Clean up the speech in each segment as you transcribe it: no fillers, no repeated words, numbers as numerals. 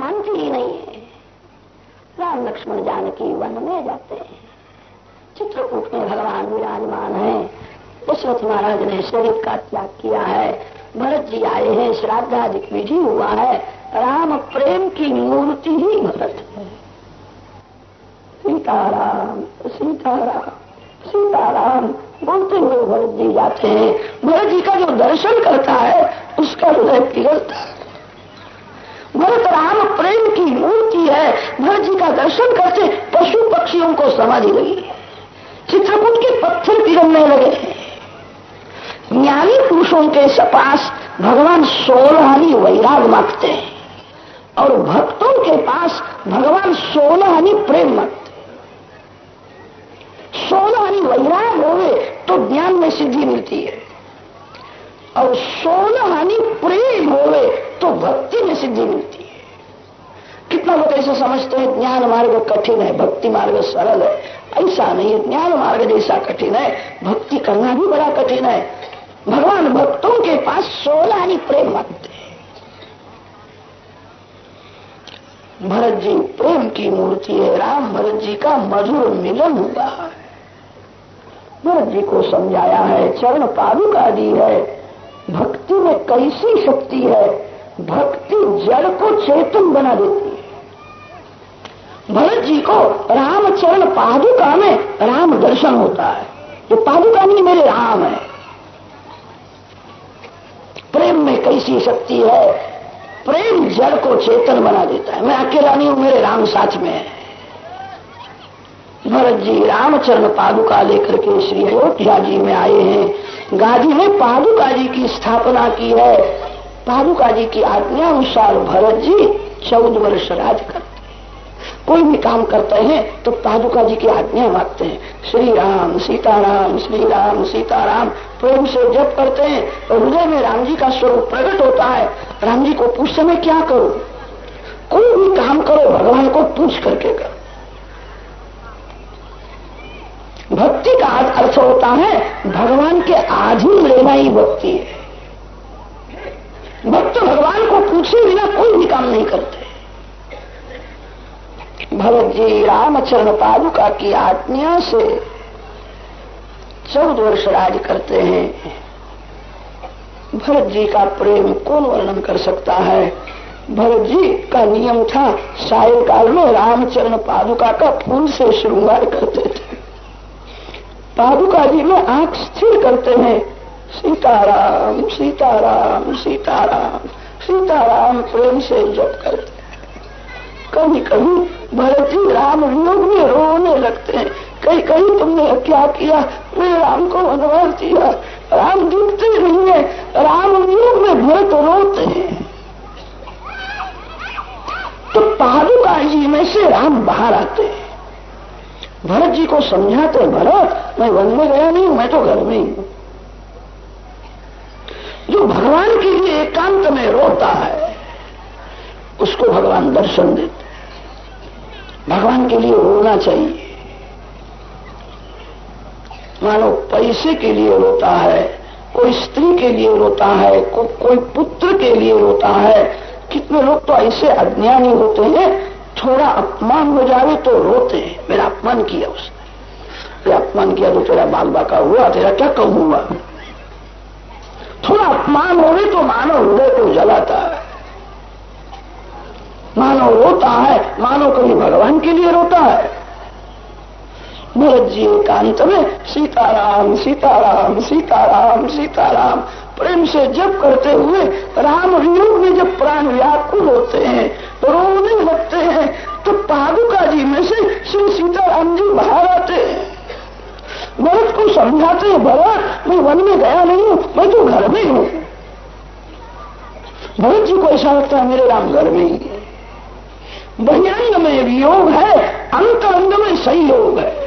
मानती ही नहीं है। राम लक्ष्मण जानकी वन में जाते हैं। चित्रकूट में भगवान विराजमान है। दशरथ महाराज ने शरीर का त्याग किया है। भरत जी आए हैं, श्राद्धादि विधि हुआ है। राम प्रेम की मूर्ति ही भरत है। सीताराम सीताराम सीताराम बोलते हुए भरत जी जाते हैं। भरत जी का जो दर्शन करता है उसका हृदय पिघलता है। भरत राम प्रेम की मूर्ति है। भरत जी का दर्शन करते पशु पक्षियों को समाधि लगी। चित्रकूट के पत्थर पिघलने लगे। ज्ञानी पुरुषों के पास भगवान 16 वैराग मांगते हैं और भक्तों के पास भगवान 16 प्रेम मांगते। 16 वैराग होवे तो ज्ञान में सिद्धि मिलती है और 16 प्रेम होवे तो भक्ति में सिद्धि मिलती है। कितना लोग ऐसे समझते हैं ज्ञान मार्ग कठिन है, भक्ति मार्ग सरल है। ऐसा नहीं है। ज्ञान मार्ग जैसा कठिन है, भक्ति करना भी बड़ा कठिन है। भगवान भक्तों के पास 16 प्रेम मांगते हैं। भरत जी प्रेम की मूर्ति है। राम भरत जी का मधुर मिलन हुआ है। भरत जी को समझाया है, चरण पादुका दी है। भक्ति में कैसी शक्ति है। भक्ति जड़ को चेतन बना देती है। भरत जी को रामचरण पादुका में राम दर्शन होता है। ये पादुका नहीं, मेरे राम है। प्रेम में कैसी शक्ति है। प्रेम जड़ को चेतन बना देता है। मैं अकेला नहीं हूं, मेरे राम साथ में है। भरत जी रामचरण पादुका लेकर के श्री अयोध्या जी में आए हैं। गादी में पादुका जी की स्थापना की है। पादुका जी की आज्ञा अनुसार भरत जी 14 वर्ष राज करते हैं। कोई भी काम करते हैं तो पादुका जी की आज्ञा मांगते हैं। श्री राम सीताराम श्री राम सीताराम प्रेम से जप करते हैं तो हृदय में राम जी का स्वरूप प्रकट होता है। राम जी को पूछते मैं क्या करूं। कोई भी काम करो भगवान को पूछ करके करो। भक्ति का अर्थ होता है भगवान के अधीन रहना ही भक्ति है। भक्त भगवान को पूछे बिना कोई भी काम नहीं करते। भरत जी रामचरण पादुका की आज्ञा से 14 वर्ष राज करते हैं। भरत जी का प्रेम कौन वर्णन कर सकता है। भरत जी का नियम था सायंकाल में रामचरण पादुका का फूल से श्रृंगार करते थे। पादुका जी में आंख स्थिर करते हैं। सीताराम सीताराम सीताराम सीताराम प्रेम से जप करते हैं। कभी कभी भरत जी राम वियोग में रोने लगते हैं। कहीं कहीं तुमने क्या किया, मेरे राम को वनवास दिया। राम दिखते नहीं है। राम वियोग में भरत रोते हैं। तो पादुका जी में से राम बाहर आते हैं। भरत जी को समझाते, भरत मैं वन में गया नहीं हूं, मैं तो घर में ही हूं। जो भगवान के लिए एकांत में रोता है उसको भगवान दर्शन देते हैं। भगवान के लिए रोना चाहिए। मानो पैसे के लिए रोता है, कोई स्त्री के लिए रोता है, कोई पुत्र के लिए रोता है। कितने लोग तो ऐसे अज्ञानी होते हैं, थोड़ा अपमान हो जाए तो रोते हैं, मेरा अपमान किया उसने। तेरा अपमान किया तो तेरा बाल बाका हुआ, तेरा क्या कम हुआ। थोड़ा अपमान हो गए तो मानव हृदय को जलाता है, मानव रोता है, मानव कभी भगवान के लिए रोता है। भरत जी एकांत में सीताराम सीताराम सीताराम सीताराम प्रेम से जप करते हुए राम वियोग में जब प्राण व्याकुल होते हैं तो रोने लगते हैं। तो पादुका जी में से श्री सीताराम जी बाहर आते हैं। भरत को समझाते हैं, भरत मैं वन में गया नहीं हूं, मैं तो घर में हूं। भरत जी को ऐसा लगता है मेरे राम घर में ही है। बहिरंग में वियोग है, अंतरंग में संयोग है।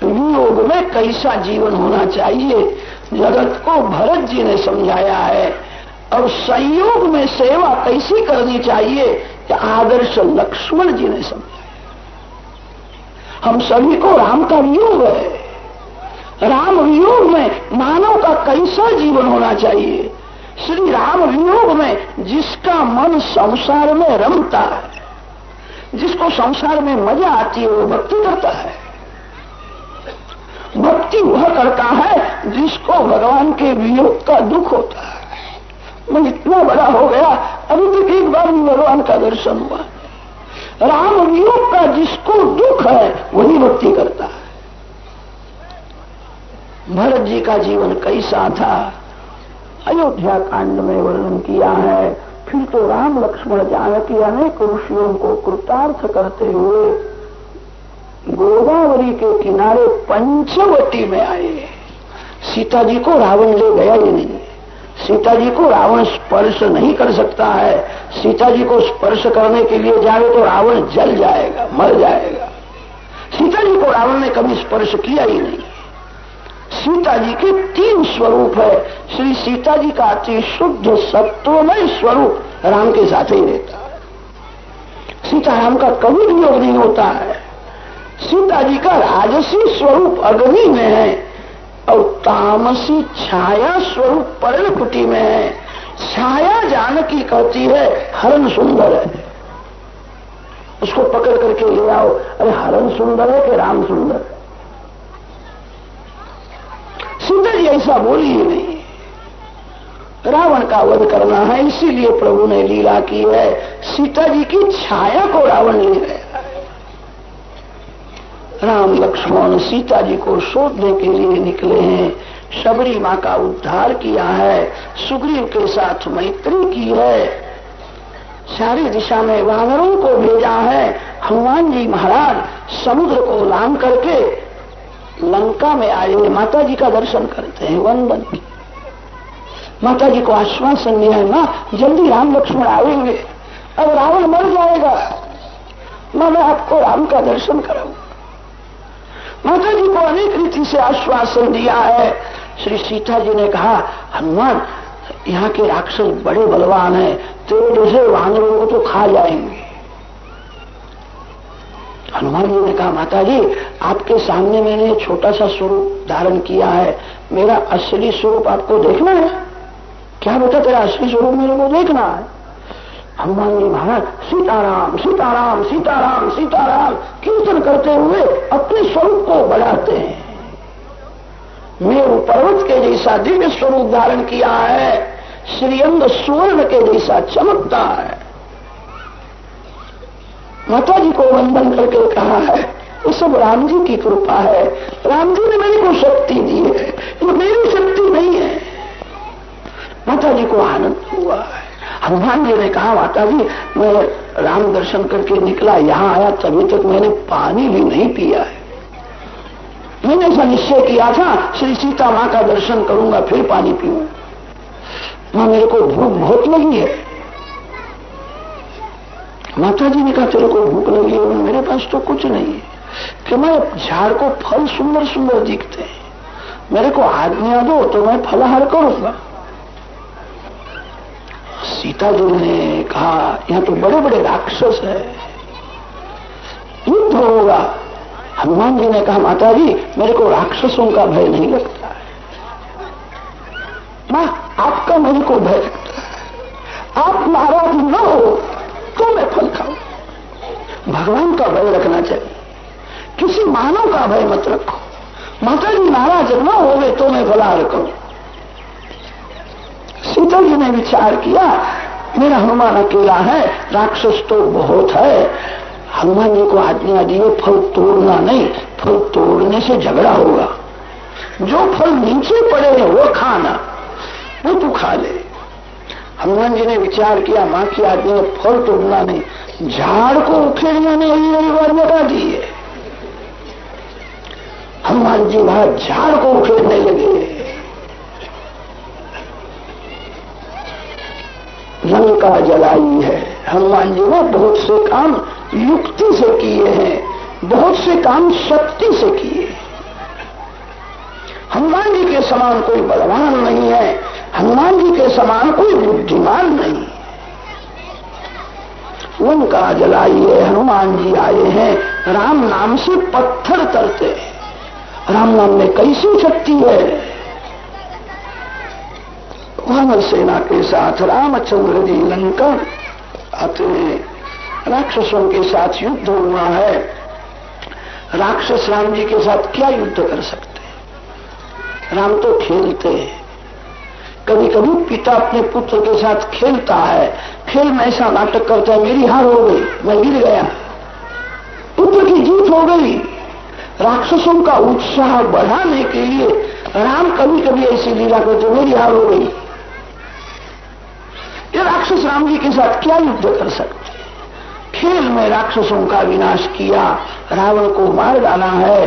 वियोग में कैसा जीवन होना चाहिए जगत को भरत जी ने समझाया है। और संयोग में सेवा कैसी करनी चाहिए कि आदर्श लक्ष्मण जी ने समझाया। हम सभी को राम का वियोग है। राम वियोग में मानव का कैसा जीवन होना चाहिए। श्री राम वियोग में जिसका मन संसार में रमता है, जिसको संसार में मजा आती है, वो भक्ति करता है। भक्ति वह करता है जिसको भगवान के वियोग का दुख होता है। मैं इतना बड़ा हो गया, अभी तक एक बार भी भगवान का दर्शन हुआ। राम वियोग का जिसको दुख है वही भक्ति करता है। भरत जी का जीवन कैसा था, अयोध्या कांड में वर्णन किया है। फिर तो राम लक्ष्मण जानकी अनेक ऋषियों को कृतार्थ करते हुए गोदावरी के किनारे पंचवटी में आए। सीता जी को रावण ले गया ही नहीं। सीता जी को रावण स्पर्श नहीं कर सकता है। सीता जी को स्पर्श करने के लिए जाए तो रावण जल जाएगा, मर जाएगा। सीता जी को रावण ने कभी स्पर्श किया ही नहीं। सीता जी के 3 स्वरूप है। श्री सीता जी का अति शुद्ध सत्वमय स्वरूप राम के साथ ही रहता है। सीता राम का कभी वियोग नहीं होता है। सीता जी का राजसी स्वरूप अग्नि में है और तामसी छाया स्वरूप पर्णकुटी में है। छाया जानकी कहती है हरण सुंदर है, उसको पकड़ करके ले आओ। अरे हरण सुंदर है कि राम सुंदर है? सीता जी ऐसा बोली ही नहीं। रावण का वध करना है, इसीलिए प्रभु ने लीला की है। सीता जी की छाया को रावण ले गया है। राम लक्ष्मण सीता जी को शोधने के लिए निकले हैं। शबरी माँ का उद्धार किया है, सुग्रीव के साथ मैत्री की है, सारी दिशा में वानरों को भेजा है। हनुमान जी महाराज समुद्र को लांग करके लंका में आए हुए माता जी का दर्शन करते हैं, वंदन की। माता जी को आश्वासन दिया है, माँ जल्दी राम लक्ष्मण आएंगे, अब रावण मर जाएगा, माँ मैं आपको राम का दर्शन कराऊंगा। माता जी को अनेक रीति से आश्वासन दिया है। श्री सीता जी ने कहा, हनुमान यहाँ के राक्षस बड़े बलवान हैं, तेरे जैसे वानरों को तो खा जाएंगे। हनुमान जी ने कहा, माता जी आपके सामने मैंने छोटा सा स्वरूप धारण किया है, मेरा असली स्वरूप आपको देखना है क्या? बेटा तेरा असली स्वरूप मेरे को देखना है। हनुमान जी महाराज सीताराम सीताराम सीताराम सीताराम कीर्तन करते हुए अपने स्वरूप को बढ़ाते हैं। मेरु पर्वत के जैसा दिव्य स्वरूप धारण किया है, श्रीअंग सुवर्ण के जैसा चमकता है। माता जी को वंदन करके कहा है, ये सब राम जी की कृपा है, राम जी ने मेरे को शक्ति दी है, ये मेरी शक्ति नहीं है। माता जी को आनंद हुआ है। हनुमान जी ने कहा, माता जी मैं राम दर्शन करके निकला, यहाँ आया तभी तक मैंने पानी भी नहीं पिया है। मैंने ऐसा निश्चय किया था श्री सीता माँ का दर्शन करूंगा फिर पानी पीऊंगा। माँ मेरे को भूख बहुत लगी है। माता जी ने कहा, तेरे को भूख लगी है? मेरे पास तो कुछ नहीं है कि मैं झाड़ को फल सुंदर सुंदर दिखते हैं, मेरे को आज्ञा दो तो मैं फलाहार करूंगा। सीता जी ने कहा, यहाँ तो बड़े बड़े राक्षस है, युद्ध होगा। हनुमान जी ने कहा, माता जी मेरे को राक्षसों का भय नहीं लगता है। मां आपका मेरे को भय लगता है, आप नाराज न हो तो मैं फल खाऊं। भगवान का भय रखना चाहिए, किसी मानव का भय मत रखो। माता जी नाराज न होवे तो मैं फलाहार करूं। सीता जी ने विचार किया, मेरा हनुमान अकेला है, राक्षस तो बहुत है। हनुमान जी को आज्ञा दी, फल तोड़ना नहीं, फल तोड़ने से झगड़ा होगा। जो फल नीचे पड़े हैं वो खाना, वो तू खा ले। हनुमान जी ने विचार किया, मां की आज्ञा फल तोड़ना नहीं, झाड़ को उखेड़ने ने यही बार लगा दी है। हनुमान जी वहां झाड़ को उखेड़ने लगे। लंका जलाई है। हनुमान जी ने बहुत से काम युक्ति से किए हैं, बहुत से काम शक्ति से किए। हनुमान जी के समान कोई बलवान नहीं है, हनुमान जी के समान कोई बुद्धिमान नहीं। लंका जलाई है, हनुमान जी आए हैं, राम नाम से पत्थर तरते हैं। राम नाम में कैसी शक्ति है, वह वानर सेना के साथ रामचंद्र जी लंका आते हैं। राक्षसों के साथ युद्ध हुआ है। राक्षस राम जी के साथ क्या युद्ध कर सकते हैं? राम तो खेलते हैं। कभी कभी पिता अपने पुत्र के साथ खेलता है, खेल में ऐसा नाटक करता है, मेरी हार हो गई, मैं गिर गया, पुत्र की जीत हो गई। राक्षसों का उत्साह बढ़ाने के लिए राम कभी कभी ऐसी लीला करते, मेरी हार हो गई। ये राक्षस राम जी के साथ क्या युद्ध कर सकते? खेल में राक्षसों का विनाश किया, रावण को मार डाला है।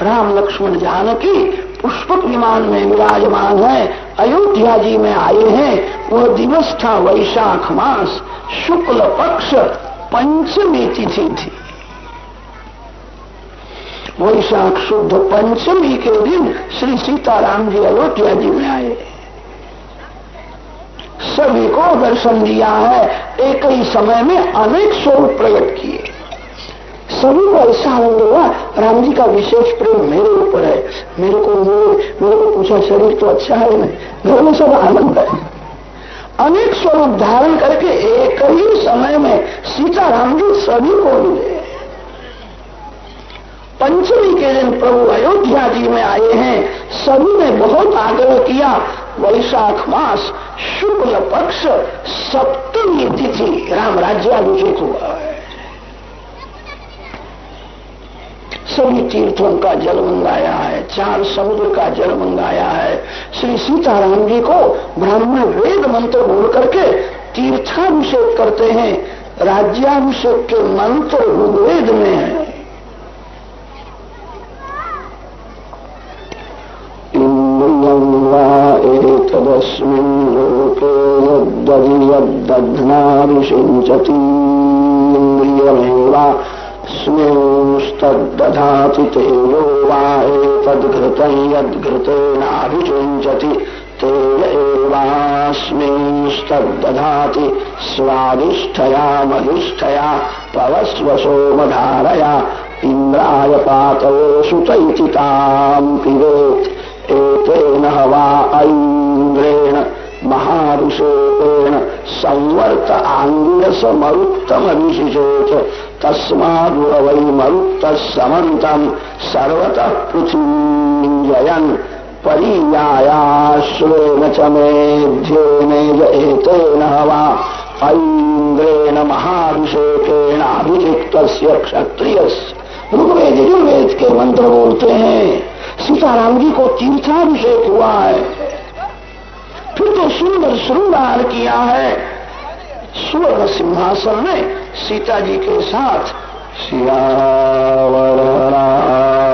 राम लक्ष्मण जानकी पुष्पक विमान में विराजमान है, अयोध्या जी में आए हैं। वह दिवस था वैशाख मास, शुक्ल पक्ष पंचमी तिथि थी। वैशाख शुद्ध पंचमी के दिन श्री सीताराम जी अयोध्या जी में आए, सभी को दर्शन दिया है। एक ही समय में अनेक स्वरूप प्रकट किए। सभी को ऐसा आनंद हुआ, राम जी का विशेष प्रेम मेरे ऊपर है। मेरे को पूछा शरीर तो अच्छा है नहीं, घर में सब आनंद है। अनेक स्वरूप धारण करके एक ही समय में सीताराम जी सभी को मिले। पंचमी के दिन प्रभु अयोध्या जी में आए हैं। सभी ने बहुत आग्रह किया, वैशाख मास शुक्ल पक्ष सप्तमी तिथि राम राज्याभिषेक हुआ है। सभी तीर्थों का जल मंगाया है, 4 समुद्र का जल मंगाया है। श्री सीताराम जी को ब्राह्मण वेद मंत्र बोल करके तीर्थाभिषेक करते हैं। राज्याभिषेक के मंत्र ऋग्वेद में है। तदस्मिन् लोके यद्दध्नाभिषिञ्चति इन्द्रियमेवा स्मेंस्तद्दधाति तेजो वा एतद्घृतं यद्घृतेनाभिषिञ्चति तेज एवास्मिंस्तद्दधाति स्वादिष्ठया मधिष्ठया पवस्वसोमधारया इन्द्राय पातये सुत इति तां पिबेत् एतेन हवा ऐन्द्रेण महारुषेण संवर्त आंगिरस मरुत्तमभिषिचेत तस्माद्वै मरुत्तः समन्तं सर्वतः पृथिवीञ्जयन् परीयायाश्वेन च मेध्येनेज एतेन हवा ऐन्द्रेण महारुषेकेण अभिषिक्तस्य क्षत्रियस्य। ऋग्वेद यजुर्वेद के मंत्र बोलते हैं। सीताराम जी को तीर्थाभिषेक हुआ है। फिर तो सुंदर श्रृंगार किया है। स्वर्ण सिंहासन में सीता जी के साथ सियावर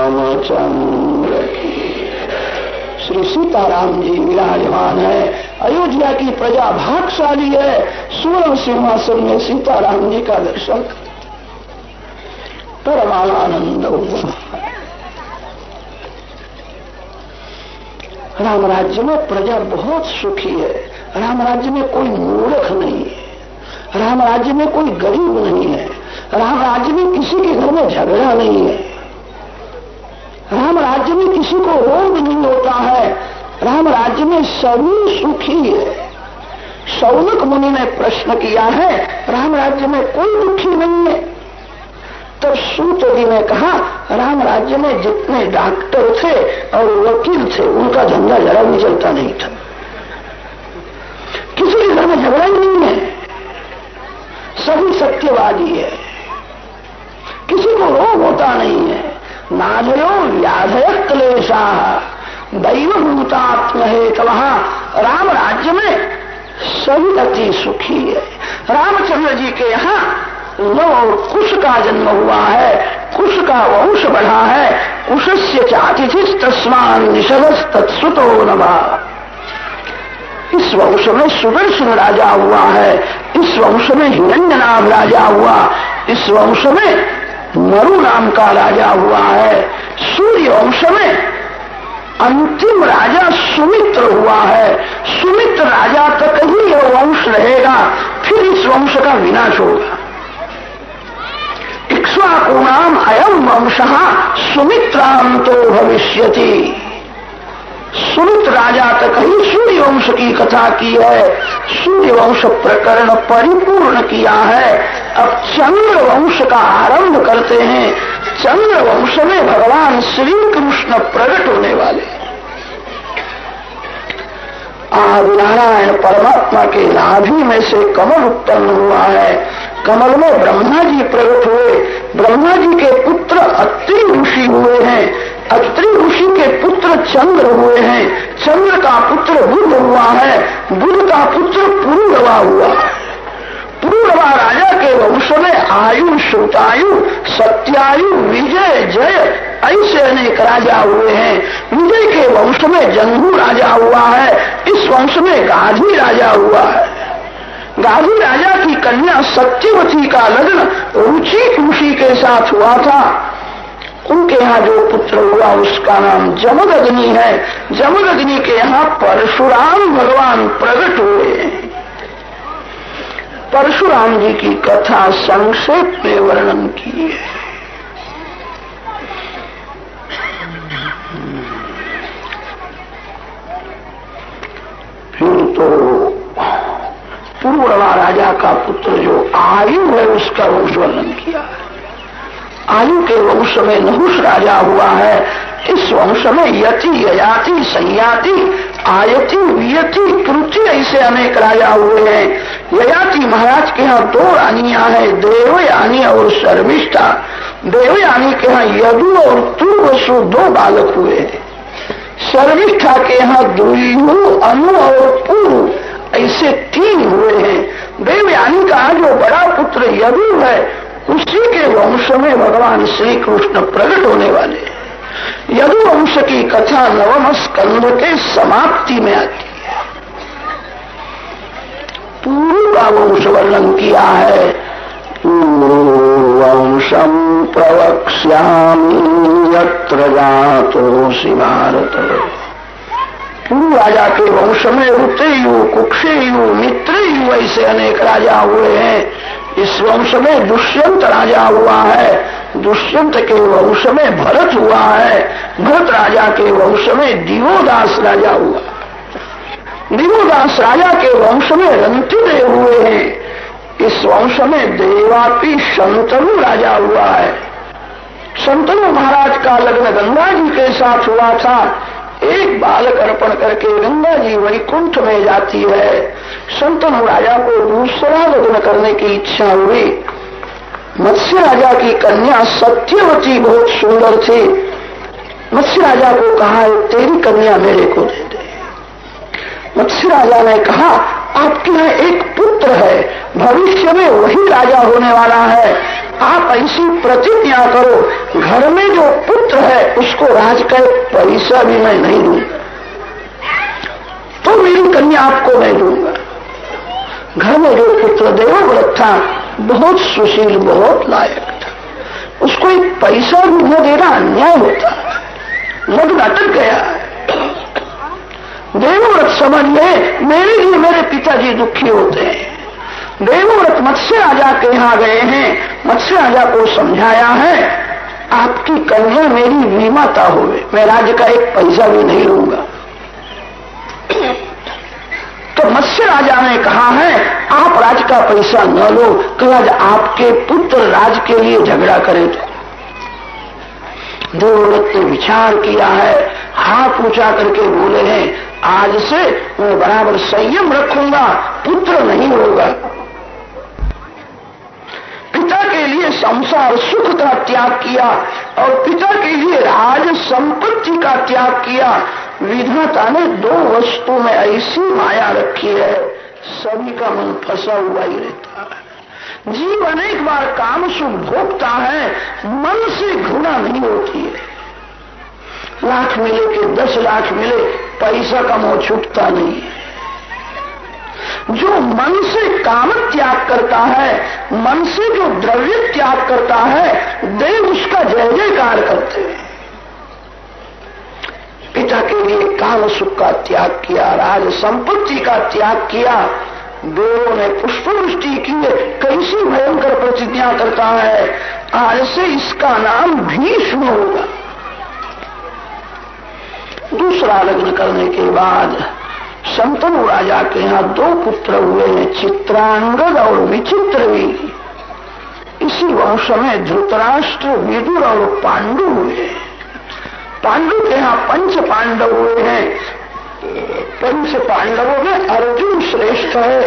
रामचंद्र श्री सीताराम जी विराजमान है। अयोध्या की प्रजा भाग्यशाली है, स्वर्ण सिंहासन में सीताराम जी का दर्शन परमानंद हुआ। राम राज्य में प्रजा बहुत सुखी है। राम राज्य में कोई मूर्ख नहीं है। राम राज्य में कोई गरीब नहीं है। राम राज्य में किसी के घर में झगड़ा नहीं है। राम राज्य में किसी को रोग नहीं होता है। राम राज्य में सभी सुखी है। शौनक मुनि ने प्रश्न किया है, राम राज्य में कोई दुखी नहीं है? तब सूत जी ने कहा, राम राज्य में जितने डॉक्टर थे और वकील थे उनका धंधा जरा भी चलता नहीं था। किसी के घर में झगड़ा ही नहीं है, सभी सत्यवादी है, किसी को रोग होता नहीं है। नाजयो व्याधय क्लेशा दैव भूतात्म हेतवः। राम राज्य में सभी अति सुखी है। रामचंद्र जी के यहाँ कुश का जन्म हुआ है, कुश का वंश बढ़ा है। कुशस्य चातिथिस्तस्मान् निषदस्तत्सुतो नभः। इस वंश में सुदर्शन राजा हुआ है, इस वंश में हिरण्यनाभ राजा हुआ, इस वंश में मरु नाम का राजा हुआ है। सूर्य वंश में अंतिम राजा सुमित्र हुआ है। सुमित्र राजा तक ही यह वंश रहेगा, फिर इस वंश का विनाश होगा। इक्ष्वाकूणाम अयम वंशः सुमित्रांतो भविष्यति। सुमित राजा तक ही सूर्यवंश की कथा की है, सूर्यवंश प्रकरण परिपूर्ण किया है। अब चंद्रवंश का आरंभ करते हैं। चंद्रवंश में भगवान श्री कृष्ण प्रकट होने वाले। आदि नारायण परमात्मा के नाभि में से कमल उत्पन्न हुआ है। कमल में ब्रह्मा जी प्रकट हुए। ब्रह्मा जी के पुत्र अत्रि ऋषि हुए हैं। अत्रि ऋषि के पुत्र चंद्र हुए हैं। चंद्र का पुत्र बुध हुआ है। बुध का पुत्र पुरुरवा हुआ है। पुरुरवा राजा के वंश में आयु, श्रुतायु, सत्यायु, विजय, जय ऐसे अनेक राजा हुए हैं। विजय के वंश में जंगू राजा हुआ है। इस वंश में गाधी राजा हुआ है। गाधी राजा की कन्या सत्यवती का लग्न रुचि ऋषि के साथ हुआ था। उनके यहाँ जो पुत्र हुआ उसका नाम जमदग्नि है। जमदग्नि के यहाँ परशुराम भगवान प्रकट हुए। परशुराम जी की कथा संक्षेप में वर्णन की है। फिर तो पूर्ववा राजा का पुत्र जो आयु है उसका वंश वर्णन किया है। आयु के वंश में नहुष राजा हुआ है। इस वंश में यति, ययाति, संयाति, आयति, वियति, कृति ऐसे अनेक राजा हुए हैं। ययाति महाराज के यहाँ 2 रानियां हैं, देवयानी और शर्मिष्ठा। देवयानी के यहाँ यदु और तुर्वसु 2 बालक हुए हैं। शर्मिष्ठा के यहाँ दुर्यु, अनु और पुरु ऐसे 3 हुए हैं। देवयानी का जो बड़ा पुत्र यदु है उसी के वंश में भगवान श्री कृष्ण प्रकट होने वाले हैं। यदु वंश की कथा 9वें स्कंध के समाप्ति में आती है। पूर्व का वंश वर्णन किया है। वंशम प्रवक्ष्यामि यत्र जातोऽसि भारत। पूर्व राजा के वंश में ऋतेयु, कुक्षेयु, मित्रेयु ऐसे अनेक राजा हुए हैं। इस वंश में दुष्यंत राजा हुआ है। दुष्यंत के वंश में भरत हुआ है। भरत राजा के वंश में दिवोदास राजा हुआ। दिवोदास राजा के वंश में रंतिदेव हुए हैं। इस वंश में देवापी शंतनु राजा हुआ है। शंतनु महाराज का लग्न गंगा जी के साथ हुआ था। एक बालक अर्पण करके गंगा जी वैकुंठ में जाती है। शंतनु राजा को दूसरा लग्न करने की इच्छा हुई। मत्स्य राजा की कन्या सत्यवती बहुत सुंदर थी। मत्स्य राजा को कहा तेरी कन्या मेरे को दे दे। मत्स्य राजा ने कहा आपके यहाँ एक पुत्र है, भविष्य में वही राजा होने वाला है। आप ऐसी प्रतिज्ञा करो, घर में जो पुत्र है उसको राज का पैसा भी मैं नहीं दूंगा, तो मेरी कन्या आपको मैं दूंगा। घर में जो पुत्र देवव्रत था बहुत सुशील, बहुत लायक था, उसको एक पैसा भी न देना अन्याय होता। लग्न अटक गया है। देवव्रत समझ ले मेरे लिए मेरे पिताजी दुखी होते हैं। देवव्रत मत्स्य राजा के यहाँ गए हैं। मत्स्य राजा को समझाया है आपकी कन्या मेरी विमाता होवे, मैं राज्य का एक पैसा भी नहीं लूंगा। तो मत्स्य राजा ने कहा है आप राज का पैसा न लो, कल आपके पुत्र राज के लिए झगड़ा करें तो। देवव्रत ने विचार किया है, हाथ ऊंचा करके बोले हैं आज से मैं बराबर संयम रखूंगा, पुत्र नहीं होगा। पिता के लिए संसार सुख का त्याग किया और पिता के लिए राज संपत्ति का त्याग किया। विधाता ने 2 वस्तु में ऐसी माया रखी है, सभी का मन फंसा हुआ ही रहता है। जीव अनेक बार काम सुख भोगता है, मन से घृणा नहीं होती है। लाख मिले कि 10 लाख मिले, पैसा का मोह छूटता नहीं है। जो मन से काम त्याग करता है, मन से जो द्रव्य त्याग करता है, देव उसका जय जयकार करते हैं। पिता के लिए काम सुख का त्याग किया, राज संपत्ति का त्याग किया। देवों ने पुष्पवृष्टि की, कैसी भयंकर प्रतिज्ञा करता है आज से इसका नाम भीष्म होगा। दूसरा लग्न करने के बाद शंतनु राजा के यहाँ 2 पुत्र हुए हैं, चित्रांगद और विचित्रवीर। इसी वंश में धृतराष्ट्र, विदुर और पांडु हुए। पांडु के यहाँ 5 पांडव हुए हैं। 5 पांडवों में अर्जुन श्रेष्ठ है।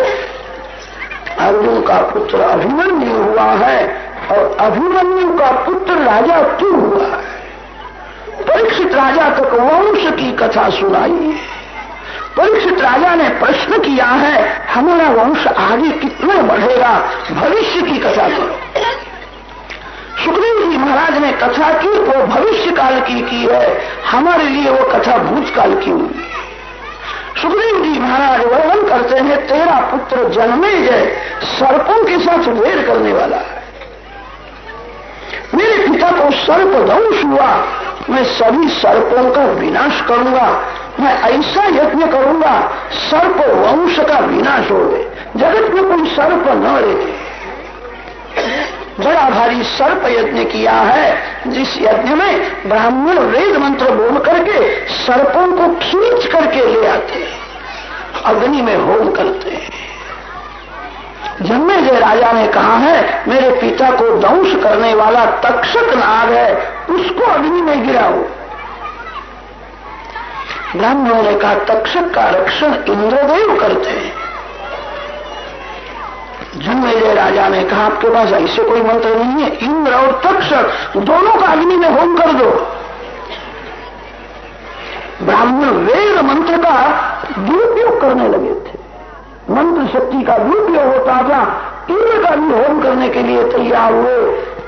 अर्जुन का पुत्र अभिमन्यु हुआ है और अभिमन्यु का पुत्र राजा तू हुआ है। परीक्षित राजा तक वंश की कथा सुनाई। परीक्षित राजा ने प्रश्न किया है, हमारा वंश आगे कितना बढ़ेगा, भविष्य की कथा करो। सुखदेव जी महाराज ने कथा की, वो भविष्य काल की है, हमारे लिए वो कथा भूतकाल की हुई। सुखदेव जी महाराज वर्णन करते हैं, तेरा पुत्र जन्मेजय सर्पों के साथ वेर करने वाला है। मेरे पिता को सर्प दंश हुआ, मैं सभी सर्पों का विनाश करूंगा। मैं ऐसा यज्ञ करूंगा सर्प वंश का विनाश हो गए, जगत में कोई सर्प न रहे। बड़ा भारी सर्प यज्ञ किया है, जिस यज्ञ में ब्राह्मण वेद मंत्र बोल करके सर्पों को खींच करके ले आते, अग्नि में होम करते। जन्मेजय राजा ने कहा है, मेरे पिता को दंश करने वाला तक्षक नाग है, उसको अग्नि में गिराओ। ब्राह्मणों ने कहा, तक्षक का रक्षण इंद्रदेव करते हैं। जन्मेजय राजा ने कहा, आपके पास ऐसे कोई मंत्र नहीं है, इंद्र और तक्षक दोनों का अग्नि में होम कर दो। ब्राह्मण वेद मंत्र का दुरुपयोग करने लगे थे, मंत्र शक्ति का दुरुपयोग होता था, इंद्र का भी होम करने के लिए तैयार हुए।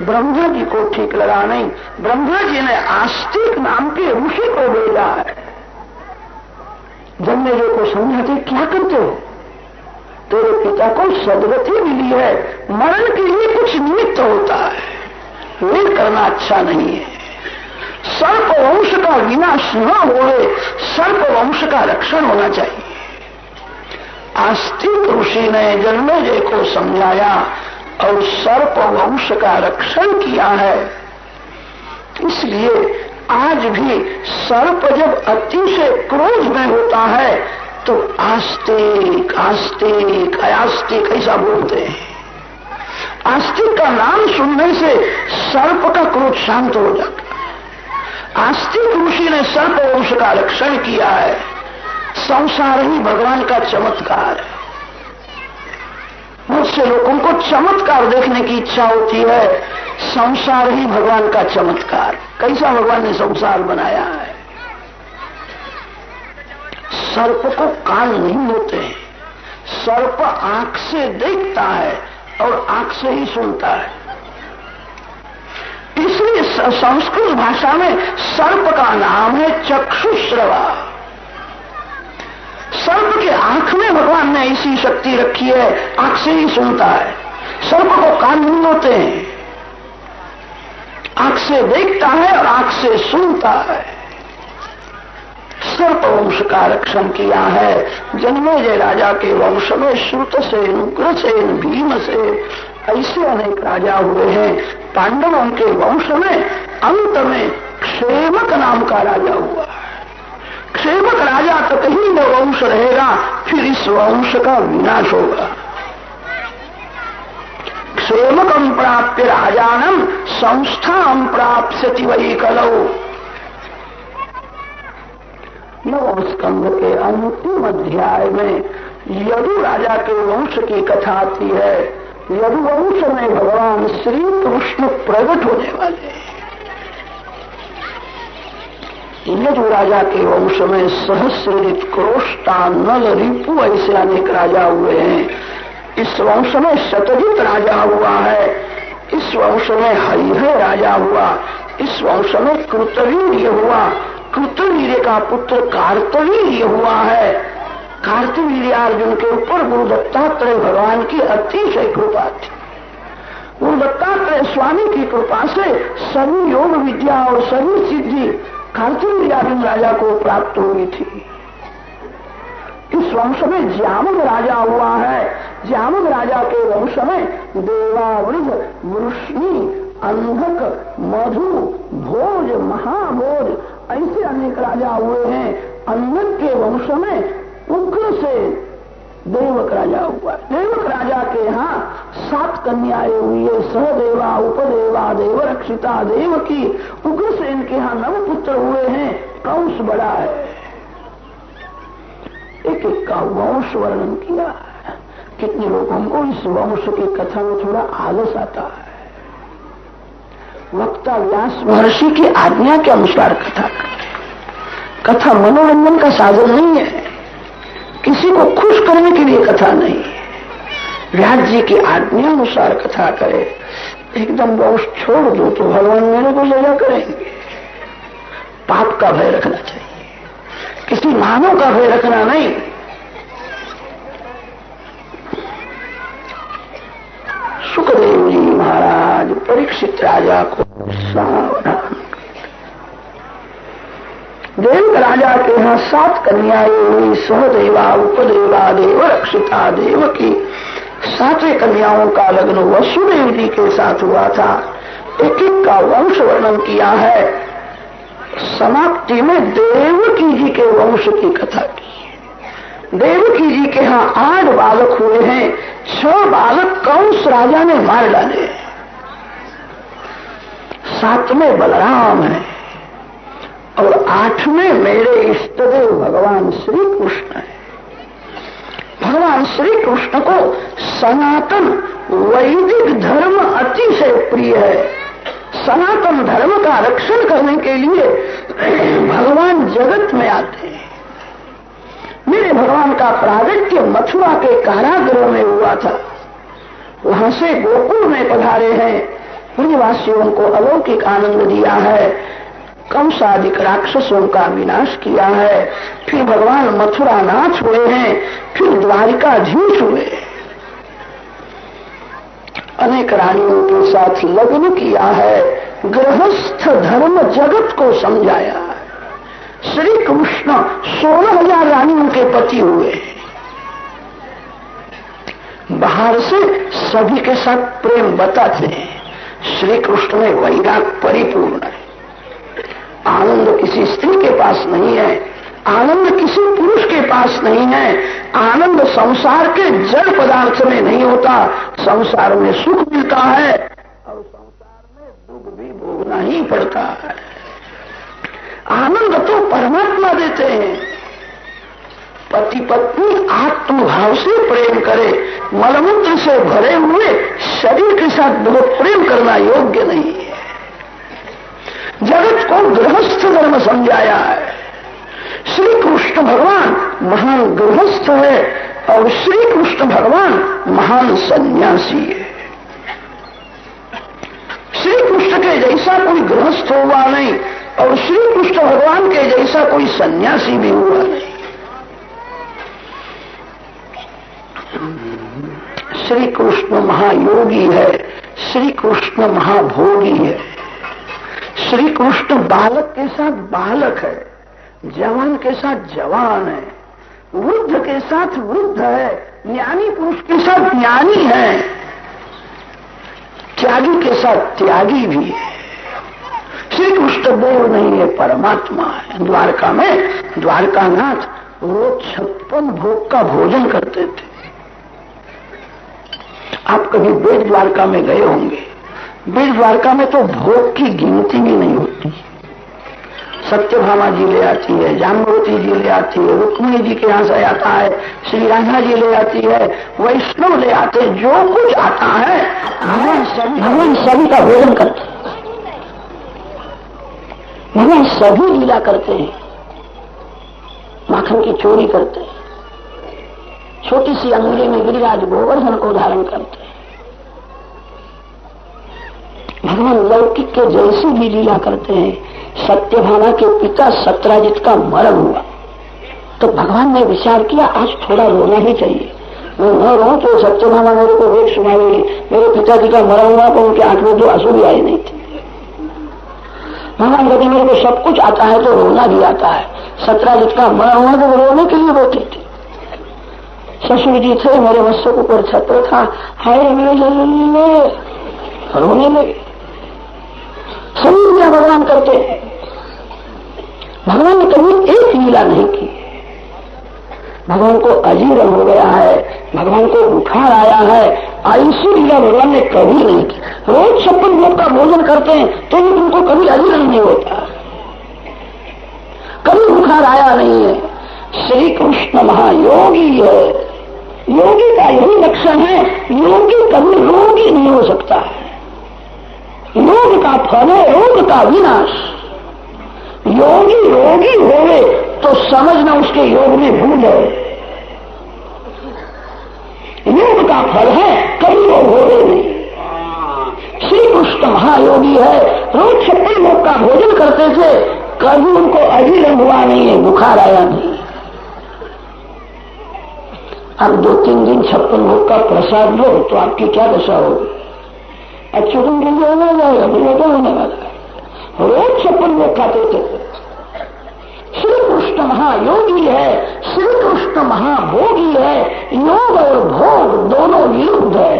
ब्रह्मा जी को ठीक लगा नहीं, ब्रह्मा जी ने आस्तिक नाम के ऋषि को भेजा है। जन्मेजय को समझाते, क्या करते हो, तेरे पिता को सदगति मिली है, मरण के लिए कुछ निमित्त होता है, वेर करना अच्छा नहीं है। सर्प वंश का विनाश न होए, सर्प वंश का रक्षण होना चाहिए। आस्तिक ऋषि ने जन्मेजय को समझाया और सर्प वंश का रक्षण किया है। इसलिए आज भी सर्प जब अतिशय क्रोध में होता है तो आस्तिक आस्तिक अयास्तिक ऐसा बोलते हैं। आस्तिक का नाम सुनने से सर्प का क्रोध शांत हो जाता है। आस्तिक ऋषि ने सर्प वंश का रक्षण किया है। संसार ही भगवान का चमत्कार है। बहुत से लोगों को चमत्कार देखने की इच्छा होती है, संसार ही भगवान का चमत्कार। कैसा भगवान ने संसार बनाया है। सर्प को कान नहीं होते हैं, सर्प आंख से देखता है और आंख से ही सुनता है। इसलिए संस्कृत भाषा में सर्प का नाम है चक्षुश्रवा। सर्प के आंख में भगवान ने ऐसी शक्ति रखी है, आंख से ही सुनता है। सर्प को कान नहीं होते हैं, आंख से देखता है और आंख से सुनता है। सर्प वंश का रक्षण किया है। जन्मेजय राजा के वंश में श्रुतसेन, उग्रसेन, भीमसेन ऐसे अनेक राजा हुए हैं। पांडवों के वंश में अंत में क्षेमक नाम का राजा हुआ है। क्षेमक राजा तक ही वो वंश रहेगा, फिर इस वंश का विनाश होगा। क्षेमकम प्राप्य राजानम संस्थाम प्राप्स्यति वै कलौ। नवम स्कंध के अंतिम अध्याय में यदु राजा के वंश की कथा आती है। यदु वंश में भगवान श्री कृष्ण प्रकट होने वाले हैं। यदु राजा के वंश में सहस्रजित, क्रोष्टा, नल, रिपु ऐसे अनेक राजा हुए हैं। इस वंश में शतजित राजा हुआ है। इस वंश में हरिहर राजा हुआ। इस वंश में कृतवीर्य हुआ। कृतवीर्य का पुत्र कार्तवीर्य हुआ है। कार्तवीर्य अर्जुन के ऊपर गुरु दत्तात्रेय भगवान की अतिशय कृपा थी। गुरु दत्तात्रेय स्वामी की कृपा से सभी योग विद्या और सभी सिद्धि कार्तवीर्य अर्जुन राजा को प्राप्त हुई थी। इस वंश में ज्यामग राजा हुआ है। ज्यामग राजा के वंश में देवावृध, वृष्णि अंधक, मधु, भोज, महाभोज, ऐसे अनेक राजा हुए हैं। अंधक के वंश में उग्र से देवक राजा हुआ। देवक राजा के यहाँ 7 कन्याएं हुई है, सहदेवा, उपदेवा, देवरक्षिता, देवकी। उग्रसेन के यहाँ 9 पुत्र हुए हैं। कंस बड़ा है। एक एक का वंश वर्णन किया है। कितने लोगों को इस वंश की कथा में थोड़ा आलस आता है। वक्ता व्यास महर्षि की आज्ञा के अनुसार कथा करते। कथा मनोरंजन का साधन नहीं है, किसी को खुश करने के लिए कथा नहीं है। व्यास जी की आज्ञा अनुसार कथा करे। एकदम वंश छोड़ दो तो भगवान मेरे को सजा करेंगे। पाप का भय रखना चाहिए, किसी मानव का भय रखना नहीं। सुखदेव जी महाराज परीक्षित राजा को सावधान। देवक राजा के यहाँ 7 कन्याएं हुई, सहदेवा, उपदेवा, देवरक्षिता, देवकी। 7 कन्याओं का लग्न वसुदेव जी के साथ हुआ था। एक एक का वंश वर्णन किया है। समाप्ति में देवकी जी के वंश की कथा की। देवकी जी के यहाँ 8 बालक हुए हैं। 6 बालक कंस राजा ने मार डाले। 7वें बलराम है और 8वें मेरे इष्टदेव भगवान श्री कृष्ण है। भगवान श्री कृष्ण को सनातन वैदिक धर्म अतिशय प्रिय है। सनातन धर्म का रक्षण करने के लिए भगवान जगत में आते हैं। मेरे भगवान का प्रागट्य मथुरा के कारागृह में हुआ था। वहां से गोकुल में पधारे हैं। ब्रजवासियों को अलौकिक आनंद दिया है। कंसादिक राक्षसों का विनाश किया है। फिर भगवान मथुरा नाथ हुए हैं। फिर द्वारिकाधीश हुए। अनेक रानियों के साथ लग्न किया है। गृहस्थ धर्म जगत को समझाया है। श्री कृष्ण 16,000 रानियों के पति हुए। बाहर से सभी के साथ प्रेम बताते हैं। श्री कृष्ण में वैराग परिपूर्ण है। आनंद किसी स्त्री के पास नहीं है, आनंद किसी पुरुष के पास नहीं है। आनंद संसार के जड़ पदार्थ में नहीं होता। संसार में सुख मिलता है और संसार में दुख भी भोगना ही पड़ता है। आनंद तो परमात्मा देते हैं। पति पत्नी आत्मभाव से प्रेम करे। मलमूत्र से भरे हुए शरीर के साथ बहुत प्रेम करना योग्य नहीं है। जगत को गृहस्थ धर्म समझाया है। श्री कृष्ण भगवान महान गृहस्थ है और श्री कृष्ण भगवान महान सन्यासी है। श्री कृष्ण के जैसा कोई गृहस्थ हुआ नहीं और श्री कृष्ण भगवान के जैसा कोई सन्यासी भी हुआ नहीं। श्री कृष्ण महायोगी है, श्री कृष्ण महाभोगी है। श्री कृष्ण बालक के साथ बालक है, जवान के साथ जवान है, वृद्ध के साथ वृद्ध है, ज्ञानी पुरुष के साथ ज्ञानी है, त्यागी के साथ त्यागी भी है। श्री कृष्ण देव नहीं है, परमात्मा है। द्वारका में द्वारकानाथ रोज 56 भोग का भोजन करते थे। आप कभी बेट द्वारका में गए होंगे। बेट द्वारका में तो भोग की गिनती भी नहीं होती। सत्यभामा जी ले आती है, जाम्बवती जी ले आती है, रुक्मिणी जी के यहाँ से आता है, श्री राधा जी ले आती है, वैष्णव ले आते हैं। जो कुछ आता है भगवान सभी का भोजन करते हैं। भगवान सभी लीला करते हैं। माखन की चोरी करते हैं, छोटी सी अंगुली में गिरिराज गोवर्धन को धारण करते हैं। भगवान लौकिक के जैसी भी लीला करते हैं। सत्यभामा के पिता सत्राजित का मरण हुआ तो भगवान ने विचार किया आज थोड़ा रोना ही चाहिए। मैं न रो तो सत्यभामा मेरे को वेद सुनावेगी। मेरे पिताजी का मरण हुआ तो उनके आंख में तो आंसू भी आए नहीं थे। भगवान कहते मेरे को सब कुछ आता है तो रोना भी आता है। सत्राजित का मरण हुआ तो रोने के लिए रोते थे। ससुर जी थे, मेरे मस्तक ऊपर छत्र था, हाय मेरे रोने लगे। सभी लीला भगवान करते हैं। भगवान ने कभी एक लीला नहीं की। भगवान को अजीर्ण हो गया है, भगवान को बुखार आया है, ऐसी लीला भगवान ने कभी नहीं की। रोज 56 भोग का भोजन करते हैं तो उनको कभी अजीर्ण नहीं होता, कभी बुखार आया नहीं है। श्री कृष्ण महायोगी है। योगी का यही लक्षण है, योगी कभी रोगी नहीं हो सकता है। योग का फल है रोग का विनाश। योगी रोगी होवे तो समझना उसके योग में भूल है। योग का फल है, कभी वो होवे नहीं। श्री कृष्ण महायोगी है, रोज 56 भोग का भोजन करते थे, कभी उनको अजीर्ण हुआ नहीं है, बुखार आया नहीं। अब 2-3 दिन 56 भोग का प्रसाद लो तो आपकी क्या दशा होगी? अच्युतन के लिए होना जाएगा, मुझे क्या होने वाला है? रोज 56 भोग खाते थे। श्री कृष्ण महायोगी है, श्री कृष्ण महाभोगी है। योग और भोग दोनों विरुद्ध है।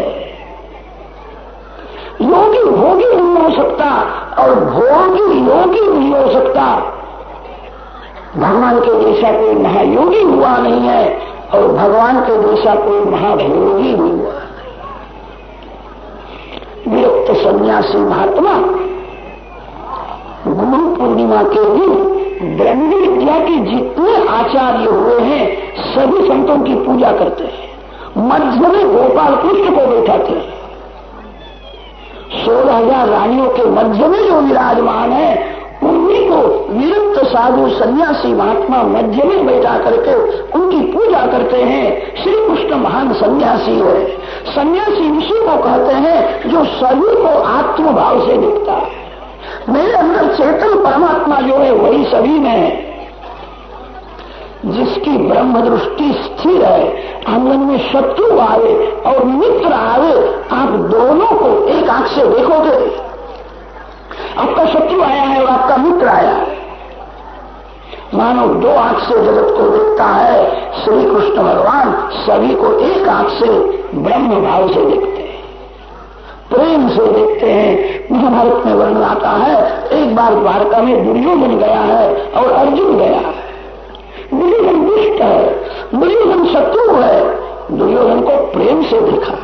योगी भोगी नहीं हो सकता और भोगी योगी नहीं हो सकता। भगवान के जैसा कोई महायोगी हुआ नहीं है और भगवान के जैसा कोई महाभोगी नहीं हुआ। विरक्त सन्यासी महात्मा गुरु पूर्णिमा के दिन ब्रह्म विद्या के जितने आचार्य हुए हैं सभी संतों की पूजा करते हैं। मध्य में गोपाल कृष्ण को बैठाते हैं। 16,000 रानियों के मध्य में जो विराजमान है उन्हीं को विरक्त साधु सन्यासी महात्मा मध्य में बैठा करके उनकी पूजा करते हैं। श्री कृष्ण महान सन्यासी है। सन्यासी इसी को कहते हैं जो सभी को आत्मभाव से देखता है। मेरे अंदर चेतन परमात्मा जो है वही सभी में है। जिसकी ब्रह्म दृष्टि स्थिर है, आंगन में शत्रु आवे और मित्र आवे, आप दोनों को एक आंख से देखोगे। आपका शत्रु आया है और आपका मित्र आया है, मानो 2 आंख से जगत को देखता है। श्री कृष्ण भगवान सभी को एक आंख से ब्रह्म भाव से देखते हैं, प्रेम से देखते हैं। महाभारत में वर्णन आता है, एक बार द्वारका में दुर्योधन गया है और अर्जुन गया है। दुर्योधन दुष्ट है, दुर्योधन शत्रु है, दुर्योधन को प्रेम से देखा।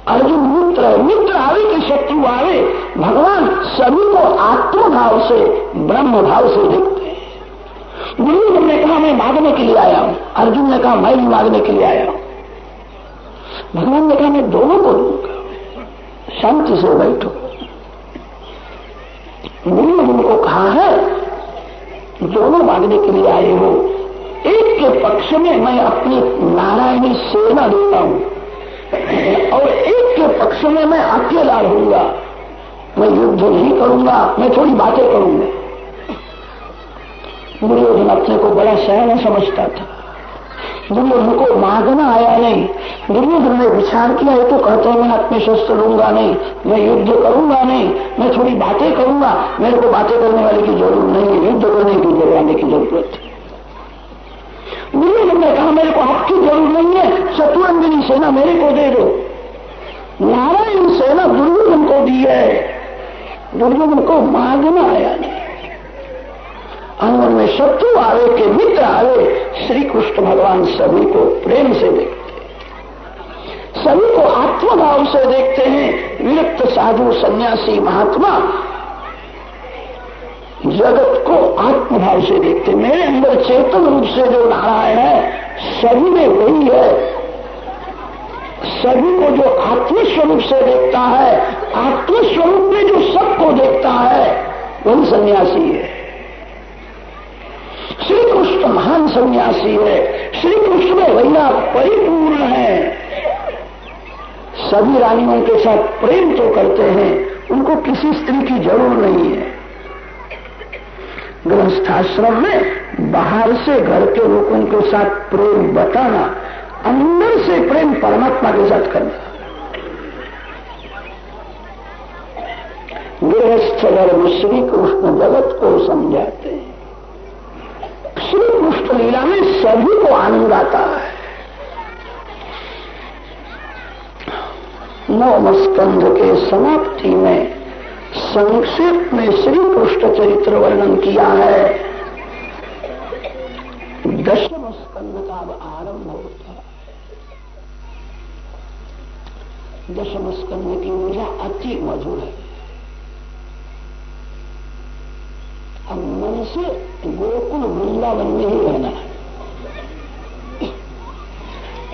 अर्जुन मित्र है, मित्र आवे कि शत्रु आवे, भगवान सभी को आत्मभाव से ब्रह्म भाव से देखते हैं। दुर्योधन ने कहा मैं मांगने के लिए आया हूं, अर्जुन ने कहा मैं भी मांगने के लिए आया हूं। भगवान ने कहा मैं दोनों को दूंगा, शांति से बैठो। दुर्योधन को कहा है दोनों मांगने के लिए आए हो, एक के पक्ष में मैं अपनी नारायणी सेना देता हूं और एक के पक्ष में मैं अकेला रहूंगा। मैं युद्ध नहीं करूंगा, मैं थोड़ी बातें करूंगा। दुर्योधन अपने को बड़ा सयाना समझता था। दुर्योधन को मांगना आया नहीं। दुर्योधन ने विचार किया, ये तो कहते हैं मैं अपने शस्त्र लूंगा नहीं, मैं युद्ध करूंगा नहीं, मैं थोड़ी बातें करूंगा। मेरे को बातें करने वाले की जरूरत नहीं है, युद्ध करने की जरूरत की जरूरत है। दुर्योधन ने कहा मेरे को आपकी जरूरत नहीं है, शत्रुंजनी सेना मेरे को दे दो। नारायण सेना दुर्योधन को दी है, दुर्योधन को मांगना आया नहीं। आंगन में शत्रु आवे के मित्र आवे, श्री कृष्ण भगवान सभी को प्रेम से देखते हैं, सभी को आत्मभाव से देखते हैं। विरक्त साधु सन्यासी महात्मा जगत को आत्मभाव से देखते। मेरे अंदर चेतन रूप से जो नारायण है सभी में वही है। सभी को जो आत्मस्वरूप से देखता है, आत्मस्वरूप में जो सबको देखता है वही सन्यासी है। श्री कृष्ण महान सन्यासी है। श्री कृष्ण में वैया परिपूर्ण है। सभी रानियों के साथ प्रेम तो करते हैं, उनको किसी स्त्री की जरूर नहीं है। गृहस्थाश्रम में बाहर से घर के लोगों के साथ प्रेम बताना, अंदर से प्रेम परमात्मा के साथ करना। गृहस्थ धर्म श्री कृष्ण जगत को समझाते हैं। श्री कृष्ण लीला में सभी को आनंद आता है। 9वें स्कंध के समाप्ति में संक्षेप में श्री कृष्ण चरित्र वर्णन किया है। 10वें स्कंध का अब आरंभ होता है। 10वें स्कंध की ऊर्जा अति मधुर है। अब मन से गोकुल वृंदावन में ही रहना है।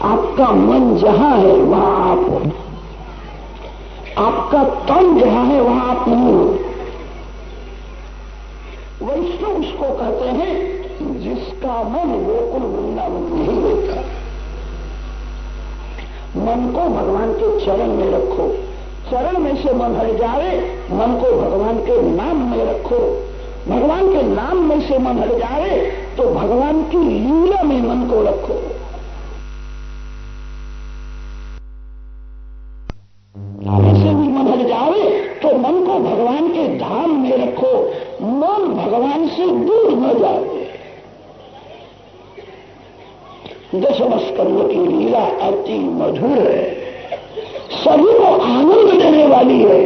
आपका मन जहां है वहां आप हो, आपका तन जहां है वहां आप नहीं हो। वैष्णव उसको कहते हैं जिसका मन गोकुल वृंदावन में ही होता है। मन को भगवान के चरण में रखो, चरण में से मन हट जाए, मन को भगवान के नाम में रखो, भगवान के नाम में से मन हट जाए तो भगवान की लीला में मन को रखो। ऐसे भी मन हट जाए तो मन को भगवान के धाम में रखो, मन भगवान से दूर न जाए। 10वें स्कंध की लीला अति मधुर है, सभी को आनंद देने वाली है।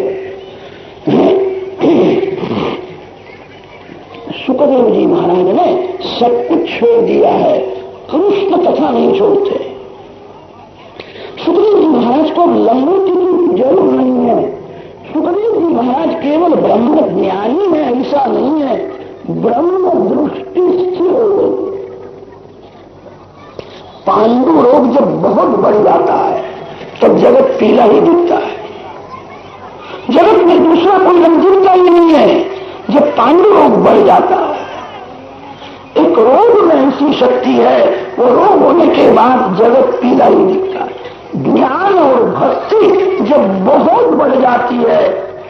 सुखदेव जी महाराज ने सब कुछ छोड़ दिया है, कृष्ण कथा नहीं छोड़ते। सुखदेव जी महाराज को लंगोटी की जरूर नहीं है। सुखदेव जी महाराज केवल ब्रह्म ज्ञानी है ऐसा नहीं है, ब्रह्म दृष्टि स्थिर हो गई। पांडु रोग जब बहुत बढ़ जाता है तब जगत पीला ही दिखता है। जगत में दूसरा कोई रंग दिखता ही नहीं है जब पांडु रोग बढ़ जाता है। एक रोग में ऐसी शक्ति है, वो रोग होने के बाद जगत पीला ही दिखता है। ज्ञान और भक्ति जब बहुत बढ़ जाती है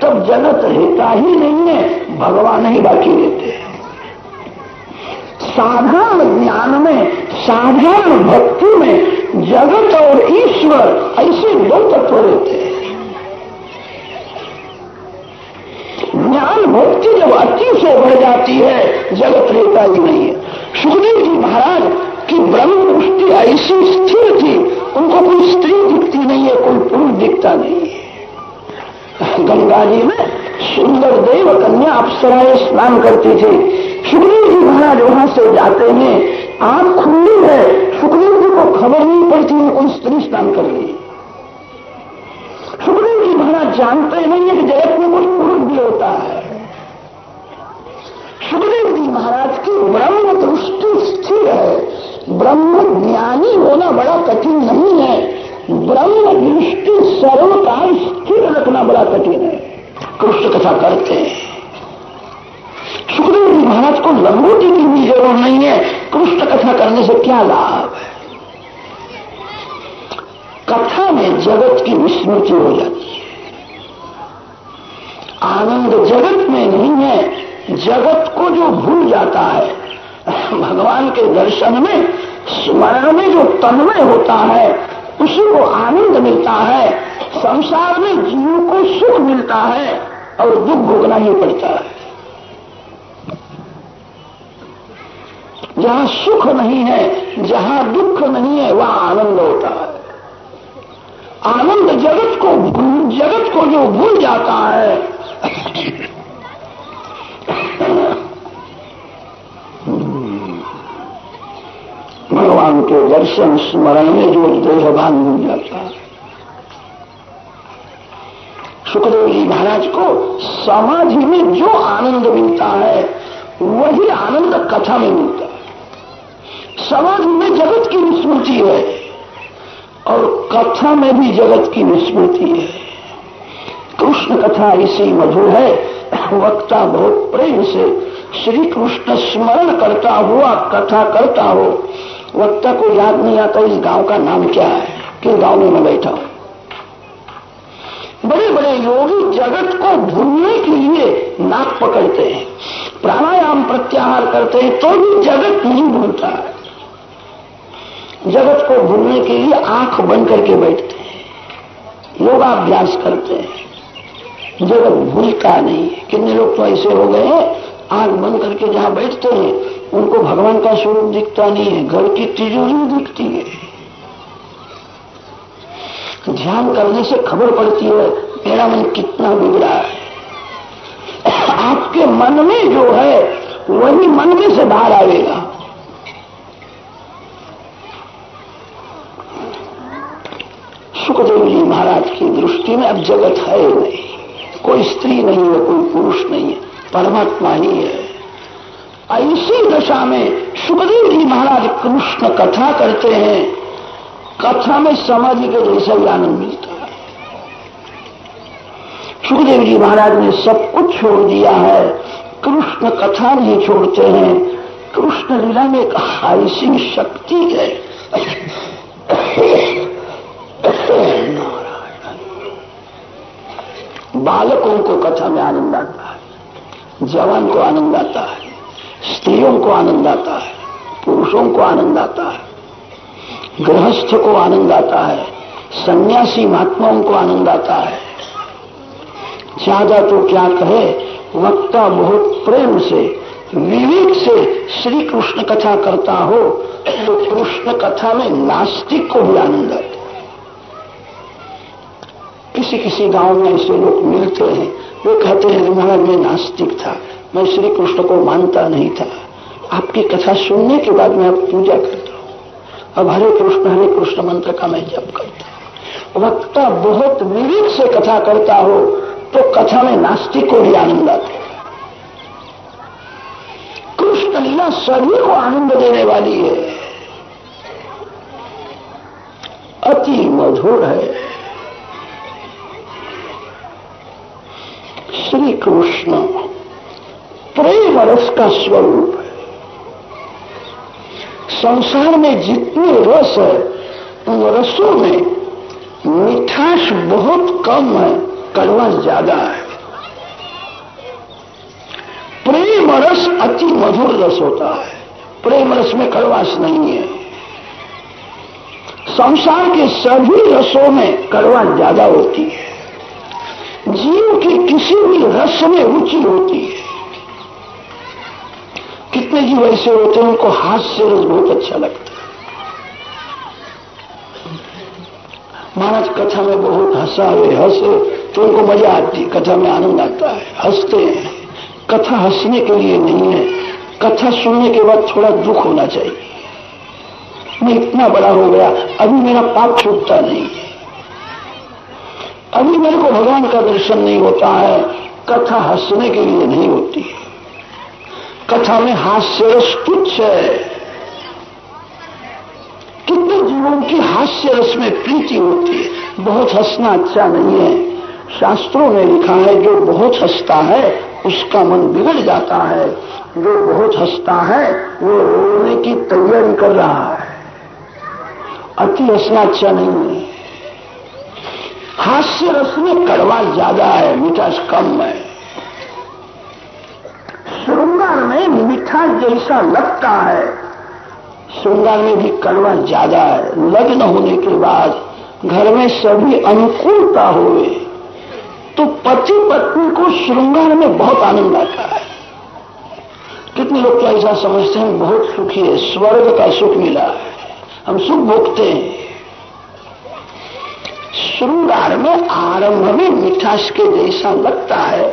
तब जगत रहता ही नहीं है, भगवान ही बाकी रहते हैं। साधारण ज्ञान में, साधारण भक्ति में जगत और ईश्वर ऐसे दो तत्व रहते हैं। ज्ञान भक्ति जब अति से बढ़ जाती है जगत रहता ही नहीं है। सुखदेव जी महाराज की ब्रह्म दृष्टि ऐसी स्थिर थी, उनको कोई स्त्री दिखती नहीं है, कोई पुरुष दिखता नहीं है। गंगा जी में सुंदर देव कन्या अप्सराएं स्नान करती थी। सुखदेव जी महाराज वहां से जाते हैं, आंख खुली है, सुखदेव जी को खबर नहीं पड़ती है कोई स्त्री स्नान कर रही। सुखदेव जी महाराज जानते नहीं है कि जगत में कोई पुरुष भी होता है। सुखदेव जी महाराज की ब्रह्म दृष्टि स्थिर है। ब्रह्म ज्ञानी होना बड़ा कठिन नहीं है, ब्रह्म दृष्टि सर्वकाल स्थिर रखना बड़ा कठिन है। कृष्ण कथा करते हैं। सुखदेव जी महाराज को लंगोटी की भी जरूरत नहीं है, कृष्ण कथा करने से क्या लाभ है। कथा में जगत की विस्मृति हो जाती है। आनंद जगत में नहीं है, जगत को जो भूल जाता है भगवान के दर्शन में, स्मरण में जो तन्मय होता है उसी को आनंद मिलता है। संसार में जीव को सुख मिलता है और दुख भोगना ही पड़ता है। जहां सुख नहीं है, जहां दुख नहीं है, वहां आनंद होता है। आनंद जगत को जो भूल जाता है भगवान के दर्शन स्मरण में जो देहभान हो जाता है। सुखदेव जी महाराज को समाधि में जो आनंद मिलता है वही आनंद कथा में मिलता है। समाधि में जगत की विस्मृति है और कथा में भी जगत की विस्मृति है। कृष्ण कथा ऐसी मधुर है, वक्ता बहुत प्रेम से श्री कृष्ण स्मरण करता हुआ कथा करता हो। वक्ता को याद नहीं आता इस गांव का नाम क्या है, किस गांव में मैं बैठा हूं। बड़े बड़े योगी जगत को भूलने के लिए नाक पकड़ते हैं, प्राणायाम प्रत्याहार करते हैं, तो भी जगत नहीं भूलता है। जगत को भूलने के लिए आंख बंद करके बैठते हैं, योगाभ्यास करते हैं, जगत भूलता नहीं है। कितने लोग तो ऐसे हो गए हैं, आंख बंद करके जहां बैठते हैं उनको भगवान का स्वरूप दिखता नहीं है, घर की तिजोरी दिखती है। ध्यान करने से खबर पड़ती है मेरा मन कितना बिगड़ा है। आपके मन में जो है वही मन में से बाहर आएगा। सुखदेव जी महाराज की दृष्टि में अब जगत है ही नहीं, कोई स्त्री नहीं है, कोई पुरुष नहीं है, परमात्मा ही है। ऐसी दशा में सुखदेव जी महाराज कृष्ण कथा करते हैं। कथा में समाधि के जैसा ही आनंद मिलता है। सुखदेव जी महाराज ने सब कुछ छोड़ दिया है, कृष्ण कथा नहीं छोड़ते हैं। कृष्ण लीला में एक हाइसिंग शक्ति है। बालकों को कथा में आनंद आता है, जवान को आनंद आता है, स्त्रियों को आनंद आता है, पुरुषों को आनंद आता है, गृहस्थ को आनंद आता है, सन्यासी महात्माओं को आनंद आता है। ज्यादा तो क्या कहे, वक्ता बहुत प्रेम से विवेक से श्री कृष्ण कथा करता हो तो कृष्ण कथा में नास्तिक को भी आनंद आता है। किसी किसी गांव में ऐसे लोग मिलते हैं, वे कहते हैं महाराज मैं नास्तिक था, मैं श्री कृष्ण को मानता नहीं था, आपकी कथा सुनने के बाद मैं अब पूजा करता हूं, अब हरे कृष्ण मंत्र का मैं जप करता हूं। वक्ता बहुत विवेक से कथा करता हो तो कथा में नास्तिक को भी आनंद आता है। कृष्ण लीला सभी को आनंद देने वाली है, अति मधुर है। श्री कृष्ण प्रेम रस का स्वरूप है। संसार में जितने रस है उन रसों में मिठास बहुत कम है, कड़वास ज्यादा है। प्रेम रस अति मधुर रस होता है, प्रेम रस में कड़वास नहीं है। संसार के सभी रसों में कड़वास ज्यादा होती है। जीव की किसी भी रस में रुचि होती है। कितने जीव ऐसे होते हैं उनको हास्य रस बहुत अच्छा लगता है। महाराज कथा में बहुत हंसे तो उनको मजा आती है, कथा में आनंद आता है, हंसते हैं। कथा हंसने के लिए नहीं है, कथा सुनने के बाद थोड़ा दुख होना चाहिए। मैं इतना बड़ा हो गया, अभी मेरा पाप छूटता नहीं है, अभी मेरे को भगवान का दर्शन नहीं होता है। कथा हंसने के लिए नहीं होती है, कथा में हास्य रस तुच्छ है। कितने जीवों की हास्य रस में प्रीति होती है। बहुत हंसना अच्छा नहीं है, शास्त्रों में लिखा है जो बहुत हंसता है उसका मन बिगड़ जाता है, जो बहुत हंसता है वो रोने की तैयारी कर रहा है। अति हंसना अच्छा नहीं है। हास्य रस में कड़वा ज्यादा है, मिठास कम है। श्रृंगार में मिठास जैसा लगता है, श्रृंगार में भी कड़वा ज्यादा है। लग्न होने के बाद घर में सभी अनुकूलता हुए तो पति पत्नी को श्रृंगार में बहुत आनंद आता है। कितने लोग तो ऐसा समझते हैं बहुत सुखी है, स्वर्ग का सुख मिला है, हम सुख भोगते हैं। श्रृंगार में आरंभ में मिठास के जैसा लगता है,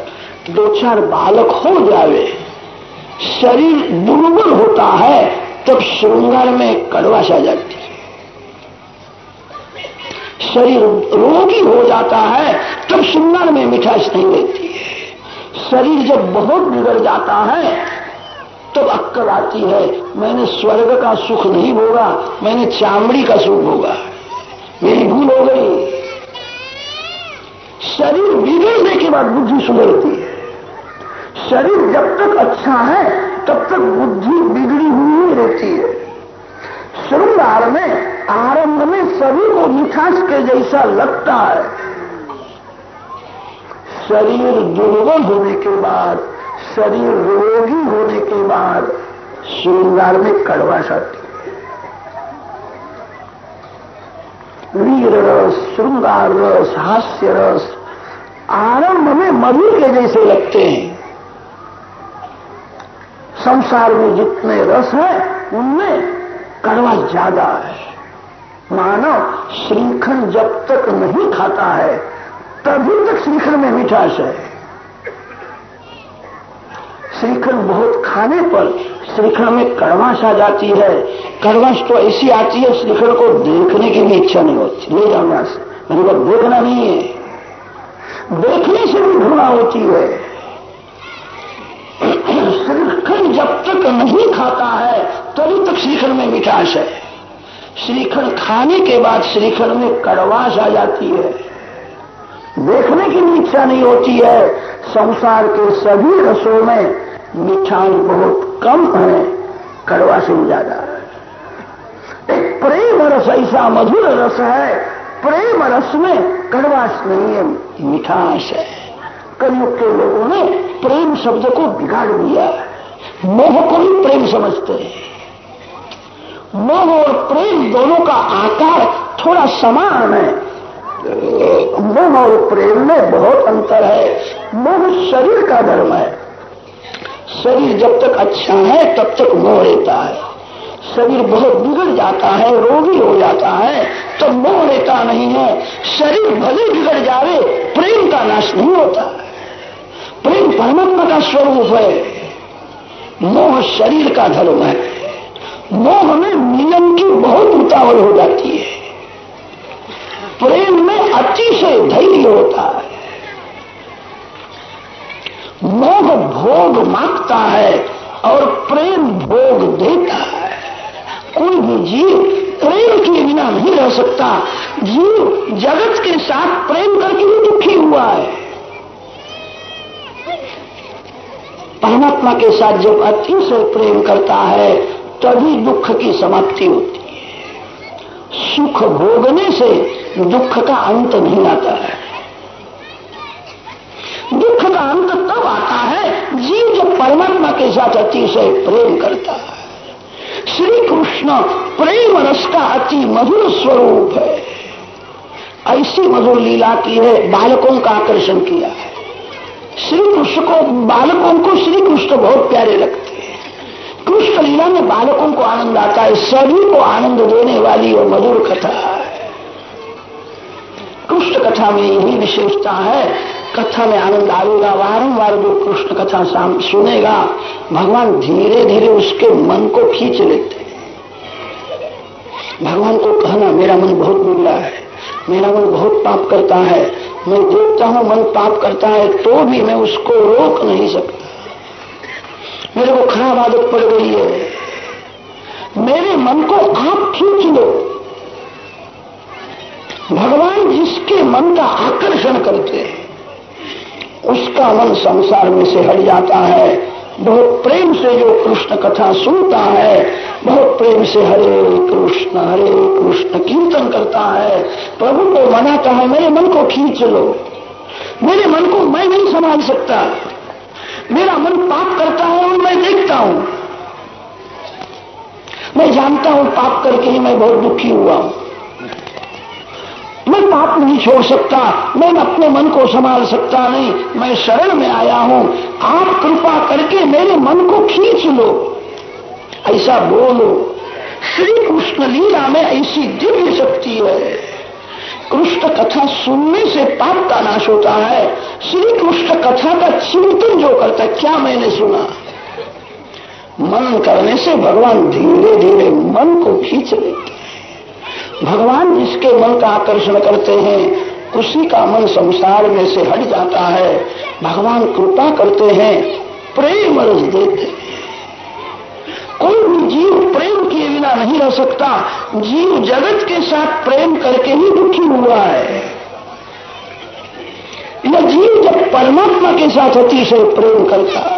दो चार बालक हो जावे, शरीर दुर्बल होता है तब श्रृंगार में कड़वाश आ जाती है। शरीर रोगी हो जाता है तब श्रृंगार में मिठास नहीं रहती है। शरीर जब बहुत बिगड़ जाता है तब अक्कल आती है, मैंने स्वर्ग का सुख नहीं भोगा, मैंने चामड़ी का सुख भोगा, मेरी भूल हो गई। शरीर बिगड़ने के बाद बुद्धि सुधरती है। शरीर जब तक अच्छा है तब तक बुद्धि बिगड़ी हुई ही रहती है। श्रृंगार में आरंभ में सभी को मिठास के जैसा लगता है, शरीर दुर्बल होने के बाद, शरीर रोगी होने के बाद श्रृंगार में कड़वाश आती है। वीर रस, श्रृंगार रस, हास्य रस आरंभ में मधुर के जैसे लगते हैं। संसार में जितने रस है उनमें कड़वा ज्यादा है। मानव श्रीखंड जब तक नहीं खाता है तभी तक श्रीखंड में मिठास है। श्रीखंड बहुत खाने पर श्रीखंड में कड़वाश आ जाती है। कड़वाश तो ऐसी आती है श्रीखंड को देखने की भी इच्छा नहीं होती, ले जाओ यहां से, मेरे को देखना नहीं है। देखने से भी घृणा होती है। श्रीखंड जब तक नहीं खाता है तभी तक श्रीखंड में मिठास है। श्रीखंड खाने के बाद श्रीखंड में कड़वाश आ जाती है, देखने की भी इच्छा नहीं होती है। संसार के सभी रसों में मिठास बहुत कम है, कड़वा से ज्यादा है। एक प्रेम रस ऐसा मधुर रस है, प्रेम रस में कड़वाश नहीं है, मिठास है। कलयुग के लोगों ने प्रेम शब्द को बिगाड़ दिया, मोह को ही प्रेम समझते हैं। मोह और प्रेम दोनों का आकार थोड़ा समान है। मोह और प्रेम में बहुत अंतर है। मोह शरीर का धर्म है। शरीर जब तक अच्छा है तब तक मोह रहता है। शरीर बहुत बिगड़ जाता है, रोगी हो जाता है तो मोह रहता नहीं है। शरीर भले बिगड़ जावे, प्रेम का नाश नहीं होता है। प्रेम परमात्मा का स्वरूप है, मोह शरीर का धर्म है। मोह में मिलन की बहुत उतावल हो जाती है, प्रेम में अतिशय धैर्य होता है। मोह भोग मांगता है और प्रेम भोग देता है। कोई भी जीव प्रेम के बिना नहीं रह सकता। जीव जगत के साथ प्रेम करके ही दुखी हुआ है। परमात्मा के साथ जब अतिशय प्रेम करता है तभी दुख की समाप्ति होती है। सुख भोगने से दुख का अंत नहीं आता है। दुख का अंत तब आता है जीव जब परमात्मा के साथ अतिशय प्रेम करता है। श्री कृष्ण प्रेम रस का अति मधुर स्वरूप है। ऐसी मधुर लीला की है, बालकों का आकर्षण किया है। श्री कृष्ण को, बालकों को श्री कृष्ण बहुत प्यारे लगते हैं। कृष्ण लीला में बालकों को आनंद आता है। सभी को आनंद देने वाली वो मधुर कथा है। कृष्ण कथा में यही विशेषता है, कथा में आनंद आएगा। वारंवार जो कृष्ण कथा सुनेगा भगवान धीरे धीरे उसके मन को खींच लेते हैं। भगवान को कहना मेरा मन बहुत बिगड़ा है, मेरा मन बहुत पाप करता है, मैं देखता हूं मन पाप करता है तो भी मैं उसको रोक नहीं सकता, मेरे को खराब आदत पड़ गई है, मेरे मन को आप खींच लो। भगवान जिसके मन का आकर्षण करते हैं उसका मन संसार में से हट जाता है। बहुत प्रेम से जो कृष्ण कथा सुनता है, बहुत प्रेम से हरे कृष्ण कीर्तन करता है, प्रभु को मनाता है मेरे मन को खींच लो, मेरे मन को मैं नहीं संभाल सकता, मेरा मन पाप करता है और मैं देखता हूं, मैं जानता हूं पाप करके ही मैं बहुत दुखी हुआ हूं, मैं पाप नहीं छोड़ सकता, मैं अपने मन को संभाल सकता नहीं, मैं शरण में आया हूं, आप कृपा करके मेरे मन को खींच लो, ऐसा बोलो। श्री कृष्ण लीला में ऐसी दिव्य शक्ति है। कृष्ण कथा सुनने से पाप का नाश होता है। श्री कृष्ण कथा का चिंतन जो करता है, क्या मैंने सुना, मनन करने से भगवान धीरे धीरे मन को खींच लेते हैं। भगवान जिसके मन का आकर्षण करते हैं उसी का मन संसार में से हट जाता है। भगवान कृपा करते हैं, प्रेम रस देते हैं। कोई भी जीव प्रेम किए बिना नहीं रह सकता। जीव जगत के साथ प्रेम करके ही दुखी हुआ है। यह जीव जब परमात्मा के साथ अतिशय प्रेम करता है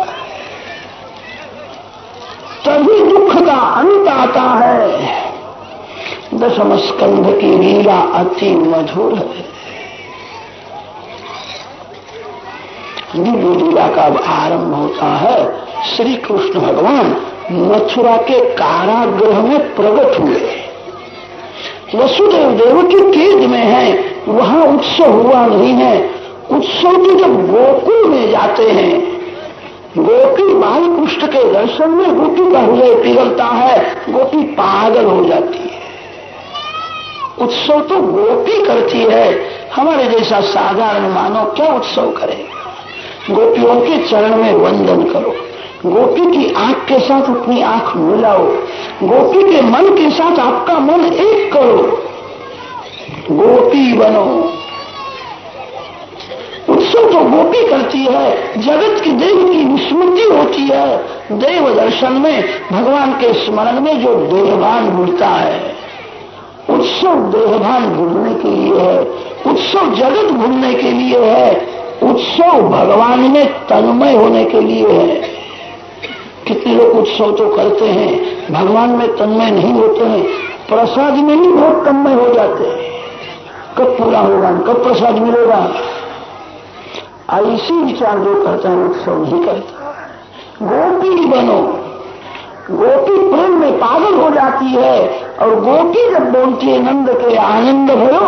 तभी दुख का अंत आता है। दशम स्कंध की लीला अति मधुर है। दिव्य लीला का आरंभ होता है। श्री कृष्ण भगवान मथुरा के कारागृह में प्रकट हुए। वसुदेव देवकी केद में है, वहां उत्सव हुआ नहीं है। उत्सव तो जब गोकुल में जाते हैं, गोपी बाल कृष्ण के दर्शन में गोपी का हृदय पिघलता है, गोपी पागल हो जाती है। उत्सव तो गोपी करती है, हमारे जैसा साधारण मानव क्या उत्सव करेगा। गोपियों के चरण में वंदन करो, गोपी की आंख के साथ अपनी आंख मिलाओ, गोपी के मन के साथ आपका मन एक करो, गोपी बनो। उत्सव तो गोपी करती है, जगत की देव की स्मृति होती है। देव दर्शन में, भगवान के स्मरण में जो देहभान भूलता है, उत्सव देहभान भूलने के लिए है, उत्सव जगत भूलने के लिए है, उत्सव भगवान में तन्मय होने के लिए है। कितने लोग उत्सव तो करते हैं, भगवान में तन्मय नहीं होते हैं, प्रसाद में ही बहुत तन्मय हो जाते हैं। कब पूरा होगा, कब प्रसाद मिलेगा, ऐसी विचार जो करता है उत्सव नहीं करता। गोपी बनो, गोपी प्रेम में पागल हो जाती है, और गोपी जब बोलती है नंद के आनंद भयो,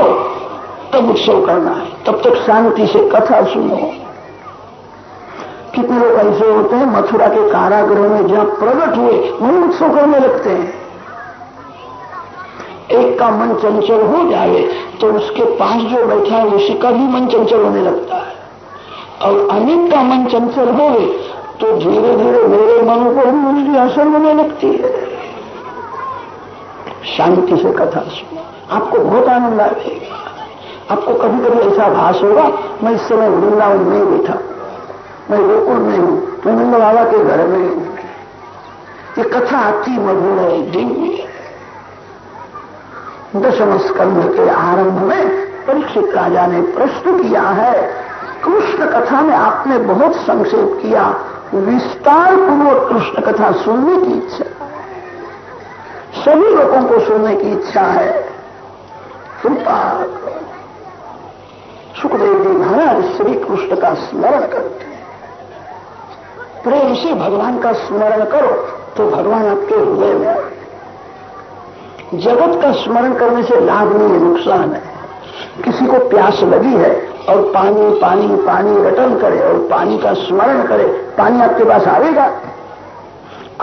तब उत्सव करना है। तब तक शांति से कथा सुनो। कितने लोग ऐसे होते हैं मथुरा के कारागृह में जहां प्रकट हुए वहीं उत्सव करने लगते हैं। एक का मन चंचल हो जाए तो उसके पास जो बैठा है उसी का भी मन चंचल होने लगता है, और अनेक का मन चंचल हो तो धीरे धीरे मेरे मन पर भी उनकी असर होने लगती है। शांति से कथा सुनो, आपको बहुत आनंद आएगा। आपको कभी कभी ऐसा भास होगा मैं इस समय वृंदावन में बैठा, मैं गोकुल में हूं, मैं नंद बाबा के घर में हूं। ये कथा अति मधुर है, दिव्य है। दशम स्कंध के आरंभ में परीक्षित राजा ने प्रश्न किया है, कृष्ण कथा में आपने बहुत संक्षेप किया, विस्तार पूर्वक कृष्ण कथा सुनने की इच्छा है, सभी लोगों को सुनने की इच्छा है। कृपा सुखदेव जी महाराज श्री कृष्ण का स्मरण करते हैं। प्रेम से भगवान का स्मरण करो तो भगवान आपके हृदय में आए। जगत का स्मरण करने से लाभ नहीं है, नुकसान है। किसी को प्यास लगी है और पानी पानी पानी रटन करे और पानी का स्मरण करे, पानी आपके पास आएगा?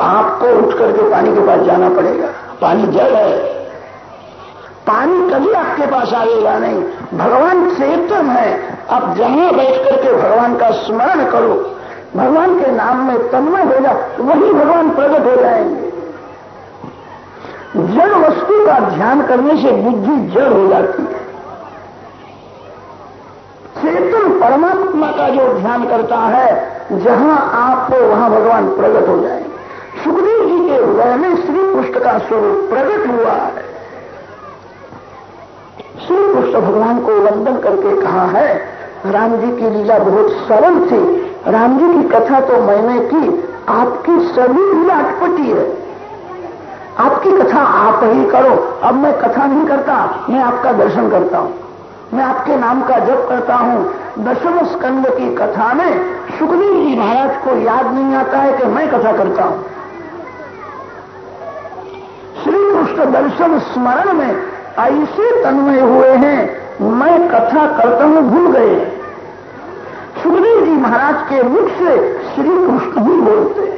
आपको उठ करके पानी के पास जाना पड़ेगा। पानी जल है, पानी कभी आपके पास आएगा नहीं। भगवान चेतन है, आप जहां बैठ करके भगवान का स्मरण करो, भगवान के नाम में तन्मय हो जाओ, वही भगवान प्रकट हो जाएंगे। जड़ वस्तु का ध्यान करने से बुद्धि जड़ हो जाती है। चेतन परमात्मा का जो ध्यान करता है, जहां आप हो वहां भगवान प्रकट हो जाएंगे। सुखदेव जी के हृदय में श्री कृष्ण का स्वरूप प्रकट हुआ है। श्री कृष्ण भगवान को वंदन करके कहा है, राम जी की लीला बहुत सरल थी, राम जी की कथा तो मैंने की, आपकी सभी लीला अटपटी है, आपकी कथा आप ही करो। अब मैं कथा नहीं करता, मैं आपका दर्शन करता हूं, मैं आपके नाम का जप करता हूं। दशम स्कंद की कथा में सुखदेव जी महाराज को याद नहीं आता है कि मैं कथा करता हूं। श्री कृष्ण दर्शन स्मरण में ऐसे तन्मय हुए हैं, मैं कथा करता हूं भूल गए। सुखदेव जी महाराज के मुख से श्री कृष्ण ही बोलते हैं।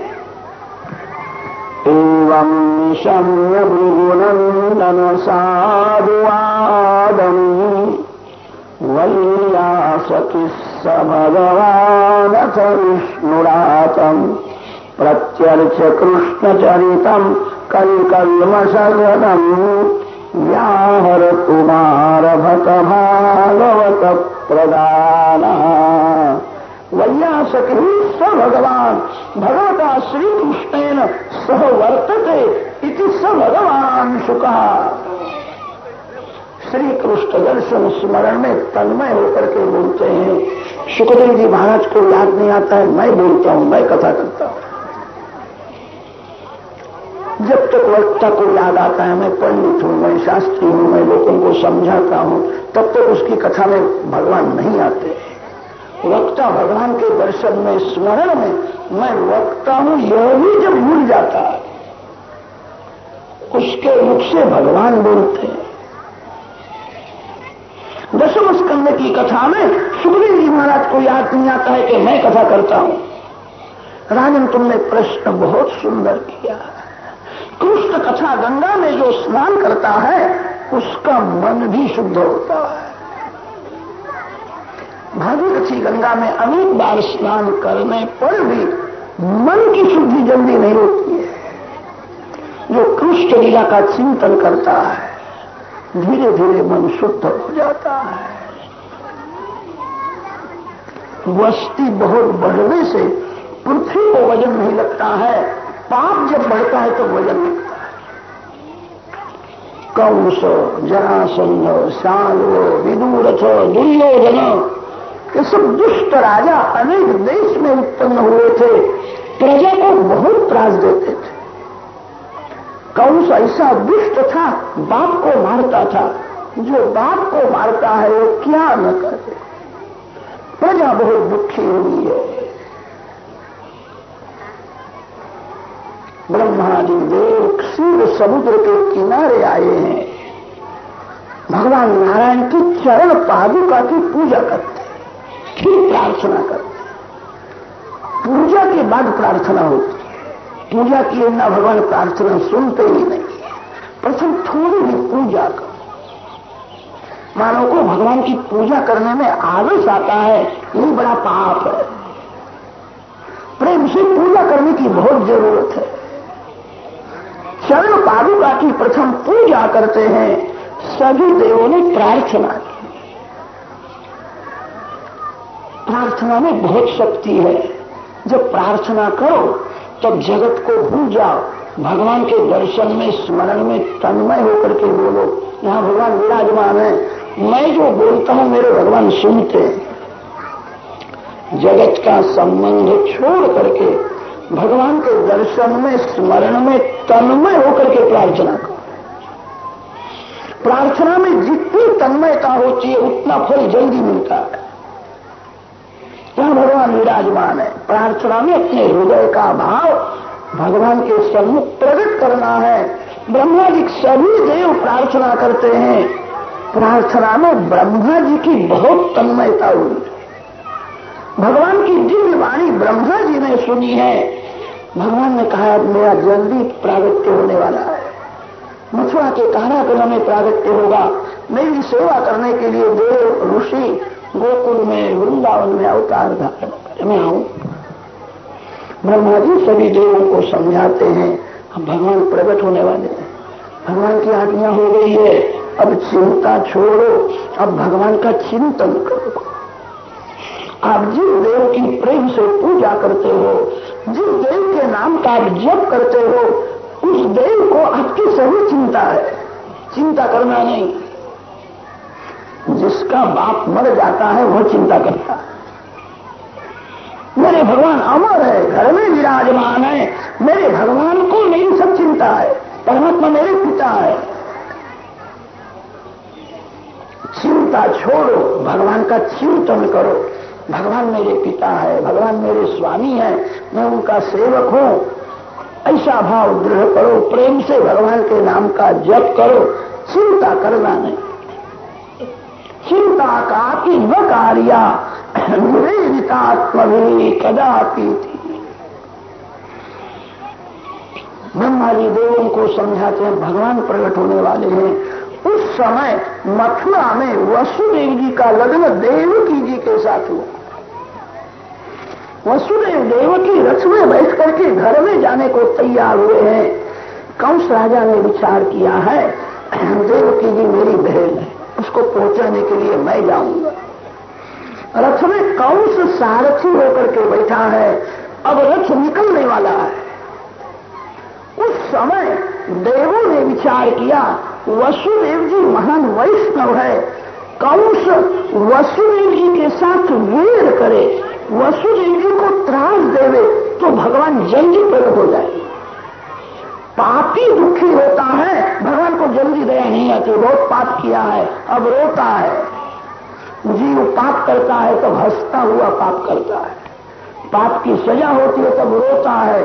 एवं निशम्य भृगुनंदन साधुवादम वैयासति स भगवानथ विष्णुरातम प्रत्यर्च कृष्णचरितम कलिकल्मषगदम व्याहर कुमारभत भागवत प्रदान। वैयासति स भगवान भगवता श्रीकृष्णेन सह वर्तते इति स भगवान शुकः। श्री कृष्ण दर्शन स्मरण में तन्मय होकर के बोलते हैं। सुखदेव जी महाराज को याद नहीं आता है, मैं बोलता हूं, मैं कथा करता हूं। जब तक वक्ता को याद आता है मैं पंडित हूं, मैं शास्त्री हूं, मैं लोगों को समझाता हूं, तब तक उसकी कथा में भगवान नहीं आते। वक्ता भगवान के दर्शन में स्मरण में मैं वक्ता हूं यह भी जब भूल जाता है, उसके मुख से भगवान बोलते हैं। दशम स्कंद की कथा में सुखदेव जी महाराज को याद नहीं आता है कि मैं कथा करता हूं। राजन, तुमने प्रश्न बहुत सुंदर किया। कृष्ण कथा गंगा में जो स्नान करता है उसका मन भी शुद्ध होता है। भागीरथी गंगा में अनेक बार स्नान करने पर भी मन की शुद्धि जल्दी नहीं होती है। जो कृष्ण लीला का चिंतन करता है धीरे धीरे मन शुद्ध हो जाता है। वस्ती बहुत बढ़ने से पृथ्वी को वजन नहीं लगता है, पाप जब बढ़ता है तो वजन लगता है। कंस, जरासंध, शाल्व, विदुरथ, दुर्योधन, ये सब दुष्ट राजा अनेक देश में उत्पन्न हुए थे, प्रजा को बहुत त्रास देते थे। कंस ऐसा दुष्ट था, बाप को मारता था। जो बाप को मारता है वो क्या न करे। प्रजा बहुत दुखी हुई है। ब्रह्मादि देव क्षीर समुद्र के किनारे आए हैं। भगवान नारायण की चरण पादुका की पूजा करते, फिर प्रार्थना करते। पूजा के बाद प्रार्थना होती है। पूजा किए बिना भगवान प्रार्थना सुनते ही नहीं। प्रथम थोड़ी भी पूजा करो। मानव को भगवान की पूजा करने में आलस आता है, ये बड़ा पाप है। प्रेम से पूजा करने की बहुत जरूरत है। चरण पादुका की प्रथम पूजा करते हैं। सभी देवों ने प्रार्थना की। प्रार्थना में बहुत शक्ति है। जब प्रार्थना करो तब जगत को भूल जाओ, भगवान के दर्शन में स्मरण में तन्मय होकर के बोलो। यहां भगवान विराजमान है, मैं जो बोलता हूं मेरे भगवान सुनते हैं। जगत का संबंध छोड़ करके भगवान के दर्शन में स्मरण में तन्मय होकर के प्रार्थना करो। प्रार्थना में जितनी तन्मयता होती है उतना फल जल्दी मिलता है। यहां भगवान विराजमान है। प्रार्थना में अपने हृदय का भाव भगवान के सम्मुख प्रकट करना है। ब्रह्मा जी सभी देव प्रार्थना करते हैं। प्रार्थना में ब्रह्मा जी की बहुत तन्मयता हुई। भगवान की दिव्य वाणी ब्रह्मा जी ने सुनी है। भगवान ने कहा मेरा जल्दी प्रागट्य होने वाला है, मथुरा के कारागृह में प्रागट्य होगा। मेरी सेवा करने के लिए देव ऋषि गोकुल में वृंदावन में अवतार धारण मैं आऊं। ब्रह्मा जी सभी देवों को समझाते हैं अब भगवान प्रकट होने वाले हैं, भगवान की आज्ञा हो गई है, अब चिंता छोड़ो, अब भगवान का चिंतन करो। आप जिस देव की प्रेम से पूजा करते हो, जिस देव के नाम का आप जप करते हो, उस देव को आपकी सभी चिंता है। चिंता करना नहीं। जिसका बाप मर जाता है वह चिंता करता है। मेरे भगवान अमर है, घर में विराजमान है, मेरे भगवान को मेरी सब चिंता है, परमात्मा मेरे पिता है। चिंता छोड़ो, भगवान का चिंतन करो। भगवान मेरे पिता है, भगवान मेरे स्वामी है, मैं उनका सेवक हूं। ऐसा भाव दृढ़ करो, प्रेम से भगवान के नाम का जप करो। चिंता करना नहीं। चिंता कापि न कार्या निवेदितात्मभि कदापि थी। ब्रह्मा जी देवों को समझाते हैं भगवान प्रकट होने वाले हैं। उस समय मथुरा में वसुदेव जी का लग्न देवकी जी के साथ हुआ। वसुदेव देवकी रथ में बैठ करके घर में जाने को तैयार हुए हैं। कंस राजा ने विचार किया है देवकी जी मेरी बहन है, उसको पहुंचाने के लिए मैं जाऊंगा। रथ में कंस सारथी होकर के बैठा है। अब रथ निकलने वाला है। उस समय देवों ने विचार किया वसुदेव जी महान वैष्णव है, कंस वसुदेव जी के साथ वेर करे, वसुदेव जी को त्रास देवे तो भगवान जल्दी प्रकट हो जाए। पापी दुखी होता है, भगवान को जल्दी दया नहीं आती, बहुत पाप किया है अब रोता है। जीव पाप करता है तब हंसता हुआ पाप करता है, पाप की सजा होती है तब रोता है।